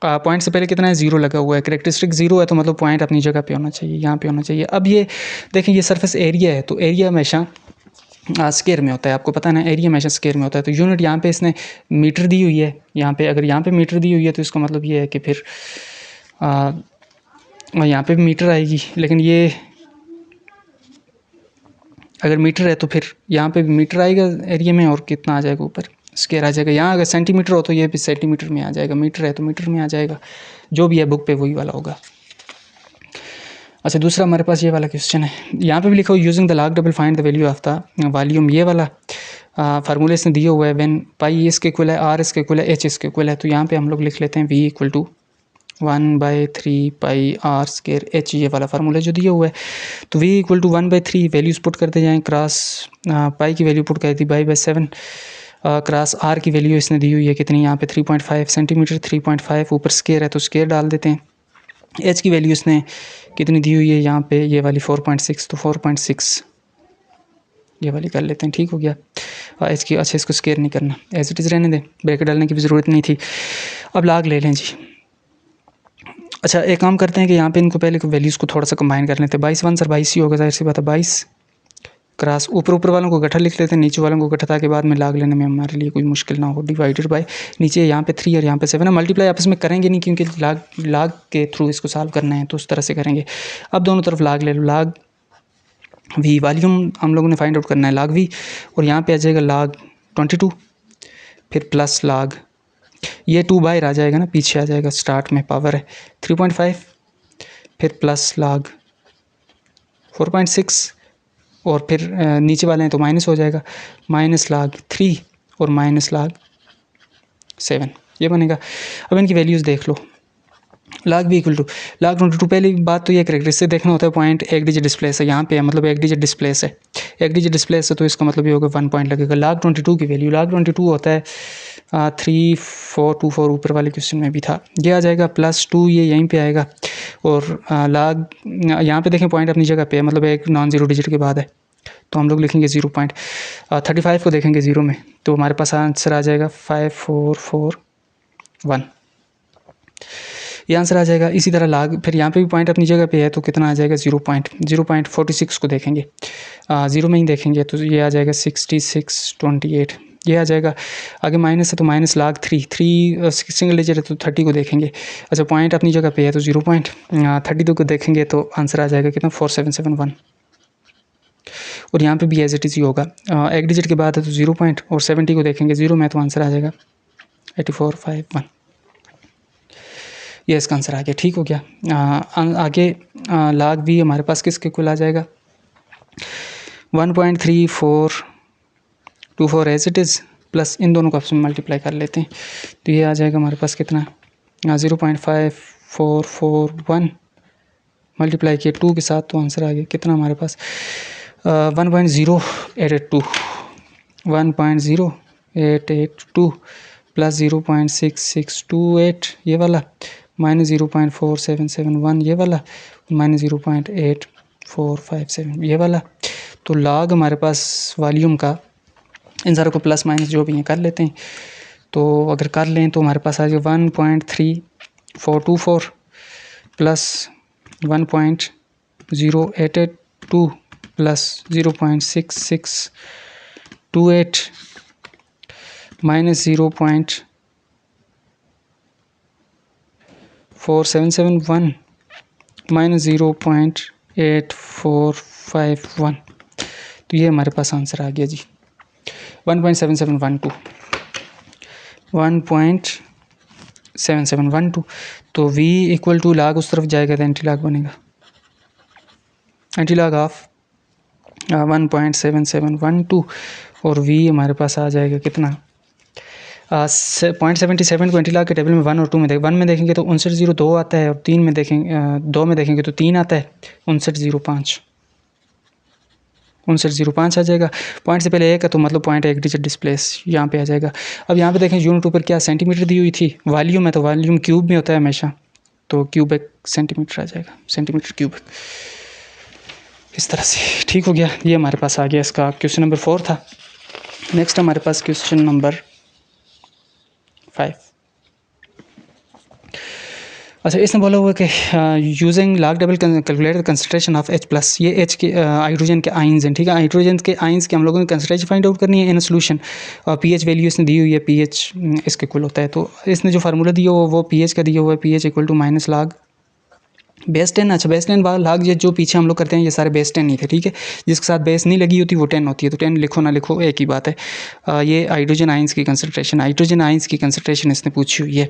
पॉइंट से पहले कितना है 0 लगा हुआ है, कैरेक्टरिस्टिक 0 है, तो मतलब पॉइंट अपनी जगह पे होना चाहिए, यहाँ पे होना चाहिए। अब ये देखें ये सरफेस एरिया है, तो एरिया हमेशा स्केयर में होता है, आपको पता है ना, एरिया हमेशा स्केयर में होता है। तो यूनिट यहाँ पे इसने मीटर दी हुई है, यहाँ पे अगर यहाँ पे मीटर दी हुई है तो इसका मतलब ये है कि फिर यहाँ पे भी मीटर आएगी, लेकिन ये अगर मीटर है तो फिर यहाँ पे भी मीटर आएगा एरिया में, और कितना आ जाएगा ऊपर स्केयर आ जाएगा। यहाँ अगर सेंटीमीटर हो तो ये भी सेंटीमीटर में आ जाएगा, मीटर है तो मीटर में आ जाएगा, जो भी है बुक पे वही वाला होगा। अच्छा दूसरा हमारे पास ये वाला क्वेश्चन है, यहाँ पे भी लिखा हो using the log double find the value of the volume, ये वाला फार्मूले इसने दिया हुआ है, व्हेन पाई इसके इक्वल है, आर इसके इक्वल है, एच इसके इक्वल है। तो यहाँ पे हम लोग लिख लेते हैं v equal to 1/3 pi r square h, ये वाला फार्मूला जो दिया हुआ है। तो v equal to 1/3 values put करते जाएँ, क्रॉस पाई की वैल्यू पुट कर दी बाई/7, क्रॉस आर की वैल्यू इसने दी हुई है कितनी, यहाँ पे 3.5 सेंटीमीटर, 3.5 ऊपर स्केयर है तो स्केयर डाल देते हैं। एच की वैल्यू इसने कितनी दी हुई है यहाँ पे, ये वाली 4.6, तो 4.6 ये वाली कर लेते हैं, ठीक हो गया। एच की, अच्छा इसको स्केयर नहीं करना, एज इट इज़ रहने दें, ब्रैकेट डालने की भी ज़रूरत नहीं थी। अब लॉग ले लें जी। अच्छा एक काम करते हैं कि यहाँ पे इनको पहले वैल्यूज़ को थोड़ा सा कंबाइन कर लेते हैं, 22 1 सर 22 ही होगा, जाहिर सी बात है 22 क्रॉस ऊपर वालों को गठा लिख लेते हैं, नीचे वालों को गठा, ताकि बाद में लॉग लेने में हमारे लिए कोई मुश्किल ना हो। डिवाइडेड बाय नीचे यहाँ पे 3 और यहाँ पे 7 है, मल्टीप्लाई आपस में करेंगे नहीं क्योंकि लॉग के थ्रू इसको सॉल्व करना है, तो उस तरह से करेंगे। अब दोनों तरफ लॉग ले लो, लॉग वी वॉल्यूम हम लोगों ने फाइंड आउट करना है लॉग वी, और यहाँ पे आ जाएगा लॉग 22, फिर प्लस लॉग ये 2 बाहर आ जाएगा ना, पीछे आ जाएगा, स्टार्ट में पावर है 3.5, फिर प्लस लॉग 4.6, और फिर नीचे वाले हैं तो माइनस हो जाएगा, माइनस लॉग 3 और माइनस लॉग 7, ये बनेगा। अब इनकी वैल्यूज़ देख लो, log b equal to log 22, पहली बात तो ये कैरेक्टरिस्टिक देखना होता है, पॉइंट एक डिजिट डिस्प्लेस है यहाँ पे, मतलब एक डिजिट डिस्प्लेस है, एक डिजिट डिस्प्लेस है तो इसका मतलब ये होगा 1 पॉइंट लगेगा। लॉग 22 की वैल्यू, लॉग 22 होता है 3424, ऊपर वाले क्वेश्चन में भी था, ये आ जाएगा +2, ये यहीं पे आएगा, और लॉग यहाँ पे देखें पॉइंट अपनी जगह पे है, मतलब एक नॉन ज़ीरो डिजिट के बाद है, तो हम लोग लिखेंगे 0.35 को देखेंगे 0 में, तो हमारे पास आंसर आ जाएगा 5441, ये आंसर आ जाएगा। इसी तरह लॉग फिर यहाँ पे भी पॉइंट अपनी जगह पे है, तो कितना आ जाएगा 0.46 को देखेंगे, 0 में ही देखेंगे, तो ये आ जाएगा 6628, ये आ जाएगा। आगे माइनस है तो माइनस लॉग 3 सिंगल डिजिट है तो 30 को देखेंगे। अच्छा पॉइंट अपनी जगह पे है तो 0.32 को देखेंगे, तो आंसर आ जाएगा कितना 4771, और यहाँ पे भी एज इट इज़ ही होगा, एक डिजिट के बाद है तो 0 पॉइंट, और 70 को देखेंगे 0 में, तो आंसर आ जाएगा 8451, ये इसका आंसर आ गया, ठीक हो गया। आगे लॉग भी हमारे पास किसके इक्वल आ जाएगा, 1.3424 एज इट इज़ प्लस इन दोनों को आपस में मल्टीप्लाई कर लेते हैं तो ये आ जाएगा हमारे पास कितना 0.5441 मल्टीप्लाई किए 2 के साथ तो आंसर आ गया कितना हमारे पास 1.0882 1.0882 प्लस 0.6628 ये वाला माइनस 0.4771 ये वाला माइनस 0.8457 ये वाला। तो लॉग हमारे पास वॉल्यूम का इन सारों को प्लस माइनस जो भी हैं कर लेते हैं। तो अगर कर लें तो हमारे पास आ जाए 1.3424 प्लस 1.0882 प्लस 0.6628 माइनस 0.4771 माइनस 0.8451 तो ये हमारे पास आंसर आ गया जी 1.7712 तो v इक्वल टू लॉग उस तरफ जाएगा तो एंटी लॉग बनेगा एंटी लॉग ऑफ 1.7712 और v हमारे पास आ जाएगा कितना 0.77 को एंटी लॉग के टेबल में 1 और 2 में 1 में देखेंगे तो 5902 आता है और 3 में देखेंगे 2 में देखेंगे तो 3 आता है 5905 आ जाएगा। पॉइंट से पहले एक है तो मतलब पॉइंट एक डिजिट डिस्प्लेस यहाँ पे आ जाएगा। अब यहाँ पे देखें यूनिट ऊपर क्या सेंटीमीटर दी हुई थी, वॉल्यूम है तो वॉल्यूम क्यूब में होता है हमेशा, तो क्यूबिक सेंटीमीटर आ जाएगा, सेंटीमीटर क्यूबिक इस तरह से। ठीक हो गया, ये हमारे पास आ गया, इसका क्वेश्चन नंबर 4 था। नेक्स्ट हमारे पास क्वेश्चन नंबर 5। अच्छा, इसने बोला हुआ कि using log table calculate concentration of H+, ये H के हाइड्रोजन के आइंस हैं, ठीक है। हाइड्रोजन के आइंस के हम लोगों ने कंसंट्रेशन फाइंड आउट करनी है इन सोल्यूशन, और pH वैल्यू इसने दी हुई है, pH इसके इक्वल होता है। तो इसने जो फार्मूला दिया हुआ वो pH का दिया हुआ है, pH equal to minus log base 10। अच्छा, बेस 10 लॉग ये जो पीछे हम लोग करते हैं ये सारे बेस 10 ही थे, ठीक है। जिसके साथ बेस नहीं लगी होती वो 10 होती है, तो 10 लिखो ना लिखो एक ही बात है। ये हाइड्रोजन आइंस की कंसंट्रेशन, हाइड्रोजन आइंस की कंसंट्रेशन इसने पूछी हुई है।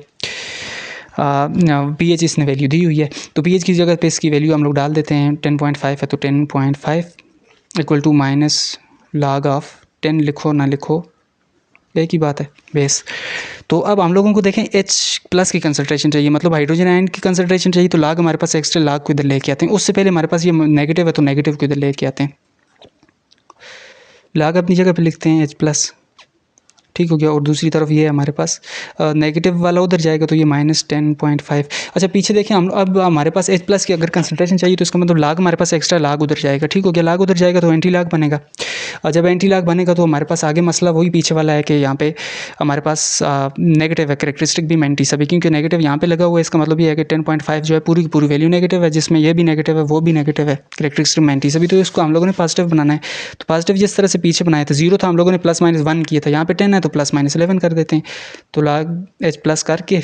pH इसने वैल्यू दी हुई है, तो pH की जगह पे इसकी वैल्यू हम लोग डाल देते हैं। 10.5 है तो 10.5 equal to minus log of 10 लिखो ना लिखो एक ही बात है, बेस। तो अब हम लोगों को देखें H+ की कंसंट्रेशन चाहिए, मतलब हाइड्रोजन आयन की कंसंट्रेशन चाहिए, तो लॉग हमारे पास एक्स्ट्रा लॉग को इधर लेके आते हैं। उससे पहले हमारे पास ये नेगेटिव है तो नेगेटिव को इधर लेके आते हैं, लॉग अपनी जगह पे लिखते हैं H+, ठीक हो गया। और दूसरी तरफ ये हमारे पास नेगेटिव वाला उधर जाएगा तो ये माइनस 10.5। अच्छा, पीछे देखें हम, अब हमारे पास H+ की अगर कंसंट्रेशन चाहिए तो इसका मतलब लॉग हमारे पास एक्स्ट्रा लॉग उधर जाएगा, ठीक हो गया। लॉग उधर जाएगा तो एंटी लॉग बनेगा, और जब एंटी लॉग बनेगा तो हमारे पास आगे मसला वही पीछे वाला है कि यहाँ पे हमारे पास नेगेटिव है, कैरेक्टरिस्टिक भी मेंटी सभी, क्योंकि नेगेटिव यहाँ पे लगा हुआ है। इसका मतलब ये है कि 10.5 जो है पूरी की पूरी वैल्यू नेगेटिव है, जिसमें ये भी नेगेटिव है वो भी नेगेटिव है, कैरेक्टरिस्टिक मेंटी सभी। तो इसको हम लोगों ने पॉजिटिव बनाना है, तो पॉजिटिव जिस तरह से पीछे बनाया था 0 था, हम लोगों ने +-1 किया था, यहाँ पे 10 है तो +-11 कर देते हैं। तो लॉग H+ करके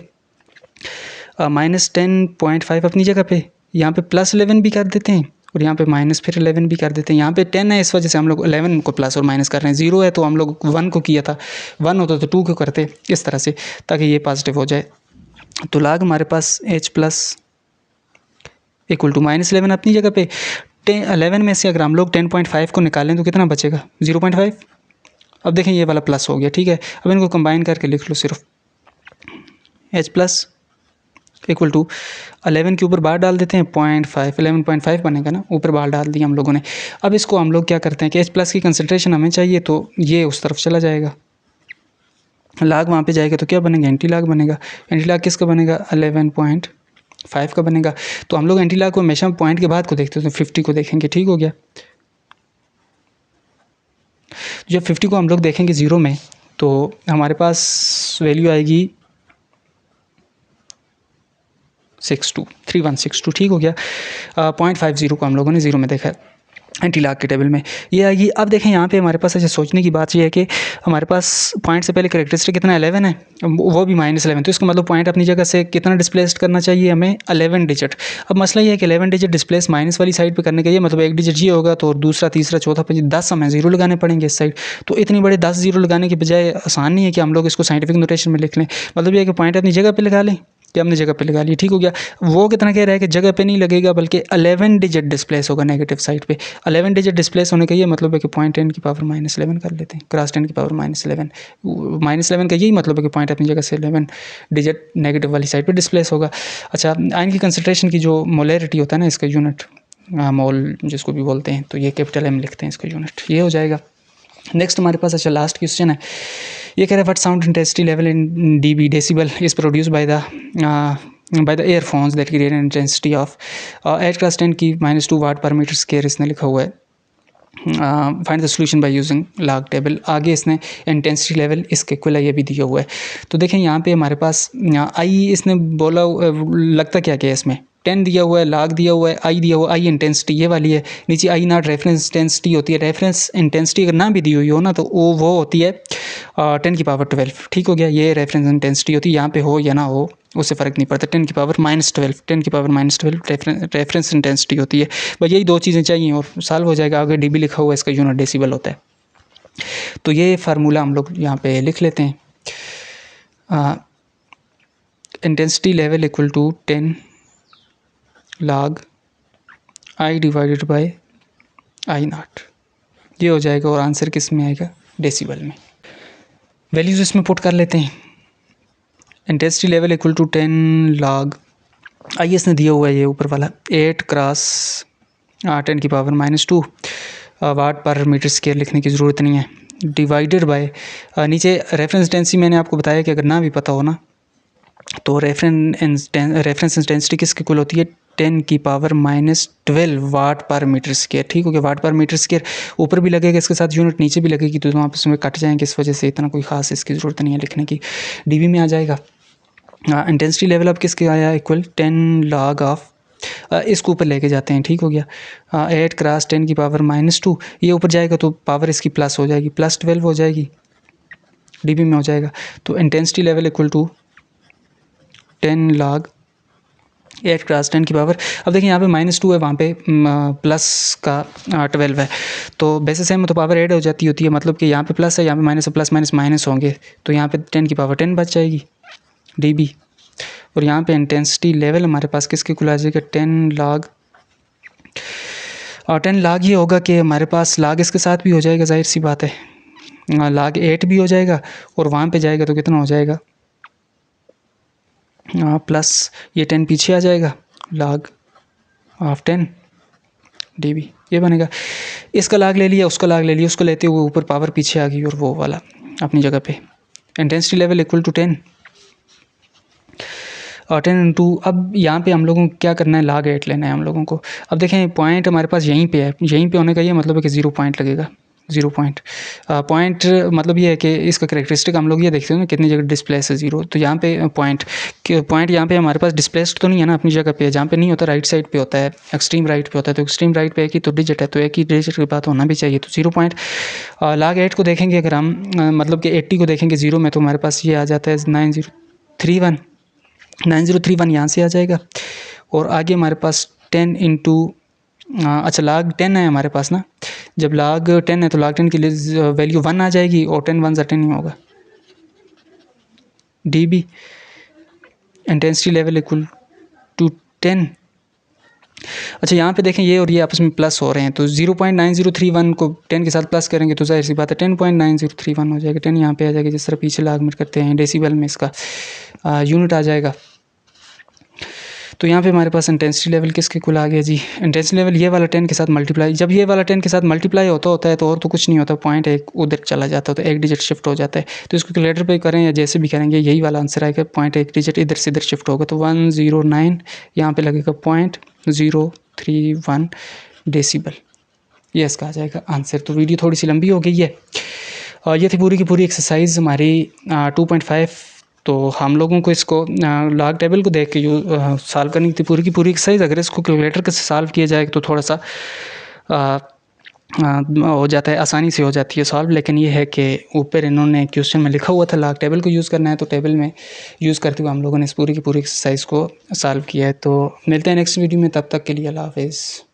माइनस 10.5 अपनी जगह पे, यहाँ पे +11 भी कर देते हैं और यहाँ पे माइनस फिर 11 भी कर देते हैं। यहाँ पे 10 है इस वजह से हम लोग 11 को प्लस और माइनस कर रहे हैं। 0 है तो हम लोग 1 को किया था, 1 होता तो 2 को करते, इस तरह से, ताकि ये पॉजिटिव हो जाए। तो लॉग हमारे पास H+ इक्वल टू -11 अपनी जगह पे। 11 में से अगर हम लोग 10.5 को निकालें तो कितना बचेगा, 0.5। अब देखें ये वाला प्लस हो गया, ठीक है। अब इनको कंबाइन करके लिख लो सिर्फ, H+ इक्वल टू 11 के ऊपर बार डाल देते हैं 0.5, 11.5 बनेगा ना, ऊपर बार डाल दिया हम लोगों ने। अब इसको हम लोग क्या करते हैं कि H+ की कंसंट्रेशन हमें चाहिए, तो ये उस तरफ चला जाएगा, लॉग वहाँ पे जाएगा तो क्या बनेगा, एंटी लॉग बनेगा। एंटी लॉग किसका बनेगा, 11.5 का बनेगा। तो हम लोग एंटी लॉग को हमेशा पॉइंट के बाद को देखते हैं, तो 50 को देखेंगे, ठीक हो गया। जब 50 को हम लोग देखेंगे 0 में तो हमारे पास वैल्यू आएगी 3162, ठीक हो गया। 0.50 को हम लोगों ने 0 में देखा है एंटी लॉग के टेबल में, ये आएगी। अब देखें यहाँ पे हमारे पास ऐसे सोचने की बात ये है कि हमारे पास पॉइंट से पहले कैरेक्टरिस्टिक कितना 11 है, वो भी -11, तो इसका मतलब पॉइंट अपनी जगह से कितना डिस्प्लेस करना चाहिए हमें, 11 डिजिट। अब मसला ये है कि 11 डिजिट डिस्प्लेस माइनस वाली साइड पे करने का, ये मतलब एक डिजिट ये होगा तो दूसरा तीसरा चौथा 10 हमें 0 लगाने पड़ेंगे इस साइड। तो इतनी बड़े 10 0 लगाने के बजाय आसान नहीं है कि हम लोग इसको साइंटिफिक नोटेशन में लिख लें, मतलब ये है कि पॉइंट अपनी जगह पर लगा लें, ये हमने जगह पे लगा लिया, ठीक हो गया। वो कितना कह रहा है कि जगह पे नहीं लगेगा बल्कि 11 डिजिट डिस्प्लेस होगा नेगेटिव साइड पे। 11 डिजिट डिस्प्लेस होने का ये मतलब है कि पॉइंट 10 की पावर -11 कर लेते हैं, क्रॉस 10 की पावर -11। -11 का यही मतलब है कि पॉइंट अपनी जगह से 11 डिजिट नेगेटिव वाली साइड पर डिस्प्लेस होगा। अच्छा, आयन की कंसनट्रेशन की जो मोलैरिटी होता है ना, इसका यूनिट मोल जिसको भी बोलते हैं, तो ये कैपिटल M लिखते हैं इसका यूनिट, ये हो जाएगा। नेक्स्ट हमारे पास अच्छा लास्ट क्वेश्चन है, ये कह रहा है what sound intensity level in dB decibel is produce by the earphones that create intensity of 8 × 10 की -2 वाट पर मीटर स्क्वायर, इसने लिखा हुआ है। Find the solution by using log table. आगे इसने इंटेंसिटी लेवल इसके इक्वल है, ये भी दिया हुआ है। तो देखें यहाँ पे हमारे पास आई इसने बोला, लगता क्या क्या है इसमें, 10 दिया हुआ है, लाग दिया हुआ है, आई दिया हुआ है, आई इंटेंसिटी ये वाली है, नीचे आई नॉट रेफरेंस इंटेंसिटी होती है। रेफरेंस इंटेंसिटी अगर ना भी दी हुई हो ना तो वो होती है 10 की पावर 12, ठीक हो गया। ये रेफरेंस इंटेंसिटी होती है, यहाँ पे हो या ना हो उससे फ़र्क नहीं पड़ता। 10 की पावर -12, 10 की पावर -12 रेफरेंस इंटेंसिटी होती है। बस यही दो चीज़ें चाहिए और सॉल्व हो जाएगा। आगे dB लिखा हुआ है, इसका यूनिट डेसिबल होता है। तो ये फार्मूला हम लोग यहाँ पे लिख लेते हैं। Intensity level equal to 10 log I divided by I0, ये हो जाएगा। और आंसर किस में आएगा, डेसिबल में। वैल्यूज़ इसमें पुट कर लेते हैं। Intensity level equal to 10 log I इसने दिया हुआ है ये ऊपर वाला 8 × 10 की पावर -2 वाट पर मीटर स्क्वायर, लिखने की ज़रूरत नहीं है, डिवाइडेड बाय नीचे रेफरेंस इंटेंसिटी मैंने आपको बताया कि अगर ना भी पता हो ना तो रेफरेंस इंटेंसिटी किसके इक्वल होती है, 10 की पावर -12 वाट पर मीटर स्क्वायर, ठीक हो गया। वाट पर मीटर स्क्वायर ऊपर भी लगेगा इसके साथ यूनिट, नीचे भी लगेगी, तो आपस में कट जाएंगे, इस वजह से इतना कोई खास इसकी ज़रूरत नहीं है लिखने की। dB में आ जाएगा। इंटेंसिटी लेवल अब किसके आया, इक्वल 10 log ऑफ इसको ऊपर लेके जाते हैं, ठीक हो गया। 8 × 10 की पावर -2, ये ऊपर जाएगा तो पावर इसकी प्लस हो जाएगी, +12 हो जाएगी, dB में हो जाएगा। तो intensity level equal to 10 log 8 × 10 की पावर, अब देखिए यहाँ पे -2 है, वहाँ पे प्लस का 12 है, तो बेसिस सेम तो पावर ऐड हो जाती होती है, मतलब कि यहाँ पे प्लस है, यहाँ पे माइनस है, प्लस माइनस माइनस होंगे, तो यहाँ पे 10 की पावर 10 बच जाएगी dB। और यहाँ पे इंटेंसिटी लेवल हमारे पास किसके इक्वल आ जाएगा, 10 log, और 10 log ये होगा कि हमारे पास log इसके साथ भी हो जाएगा, जाहिर सी बात है, log 8 भी हो जाएगा, और वहाँ पे जाएगा तो कितना हो जाएगा, प्लस ये 10 पीछे आ जाएगा, log ऑफ 10 dB, ये बनेगा। इसका log ले लिया, उसका log ले लिया, उसको लेते हुए ऊपर पावर पीछे आ गई और वो वाला अपनी जगह पे। इंटेंसिटी लेवल इक्वल टू 10 और 10 × अब यहाँ पे हम लोगों को क्या करना है, log 8 लेना है हम लोगों को। अब देखें पॉइंट हमारे पास यहीं पे है, यहीं पे होने का ये मतलब है कि 0 पॉइंट लगेगा, 0 पॉइंट। पॉइंट मतलब ये है कि इसका कैरेक्टरिस्टिक हम लोग ये देखते हैं ना कितनी जगह डिस्प्लेस है 0, तो यहाँ पे पॉइंट यहाँ पे हमारे पास डिस्प्लेस्ड तो नहीं है ना, अपनी जगह पे है। जहाँ पे नहीं होता राइट साइड पे होता है, एक्सट्रीम राइट पे होता है, तो एक्सट्रीम राइट पे एक ही तो डिजिट है, तो एक ही डिजिट के बाद होना भी चाहिए, तो 0 पॉइंट। log 8 को देखेंगे अगर हम, मतलब कि 80 को देखेंगे 0 में, तो हमारे पास ये आ जाता है 9031 यहाँ से आ जाएगा। और आगे हमारे पास 10 × अच्छा log 10 है हमारे पास ना, जब log 10 है तो log 10 की वैल्यू 1 आ जाएगी, और 10 1 10 ही होगा dB। Intensity level equal to 10। अच्छा यहाँ पे देखें ये और ये आपस में प्लस हो रहे हैं, तो 0.9031 को 10 के साथ प्लस करेंगे तो जाहिर सी बात है 10.9031 हो जाएगा। 10 यहाँ पे आ जाएगा, जिस तरह पीछे लागमेट करते हैं डेसिबल में इसका यूनिट आ जाएगा। तो यहाँ पे हमारे पास इंटेंसिटी लेवल किसके इक्वल आ गया जी, इंटेंसिटी लेवल ये वाला 10 के साथ मल्टीप्लाई, जब ये वाला 10 के साथ मल्टीप्लाई होता है तो और तो कुछ नहीं होता, पॉइंट एक उधर चला जाता है, तो एक डिजिट शिफ्ट हो जाता है। तो इसको कैलकुलेटर पे करें या जैसे भी करेंगे यही वाला आंसर आएगा, पॉइंट एक डिजिट इधर से इधर शिफ्ट होगा, तो 109 यहाँ पे लगेगा 0.031 डेसिबल, ये इसका आ जाएगा आंसर। तो वीडियो थोड़ी सी लंबी हो गई है, और ये थी पूरी की पूरी एक्सरसाइज हमारी 2.5। तो हम लोगों को इसको लॉग टेबल को देख के सॉल्व करनी थी पूरी की पूरी एक्सरसाइज। अगर इसको कैलकुलेटर के से सॉल्व किया जाए तो थोड़ा सा हो जाता है, आसानी से हो जाती है सॉल्व। लेकिन ये है कि ऊपर इन्होंने क्वेश्चन में लिखा हुआ था लॉग टेबल को यूज़ करना है, तो टेबल में यूज़ करते हुए हम लोगों ने इस पूरी की पूरी एक्सरसाइज को सॉल्व किया है। तो मिलते हैं नेक्स्ट वीडियो में, तब तक के लिए अल्लाह हाफिज़।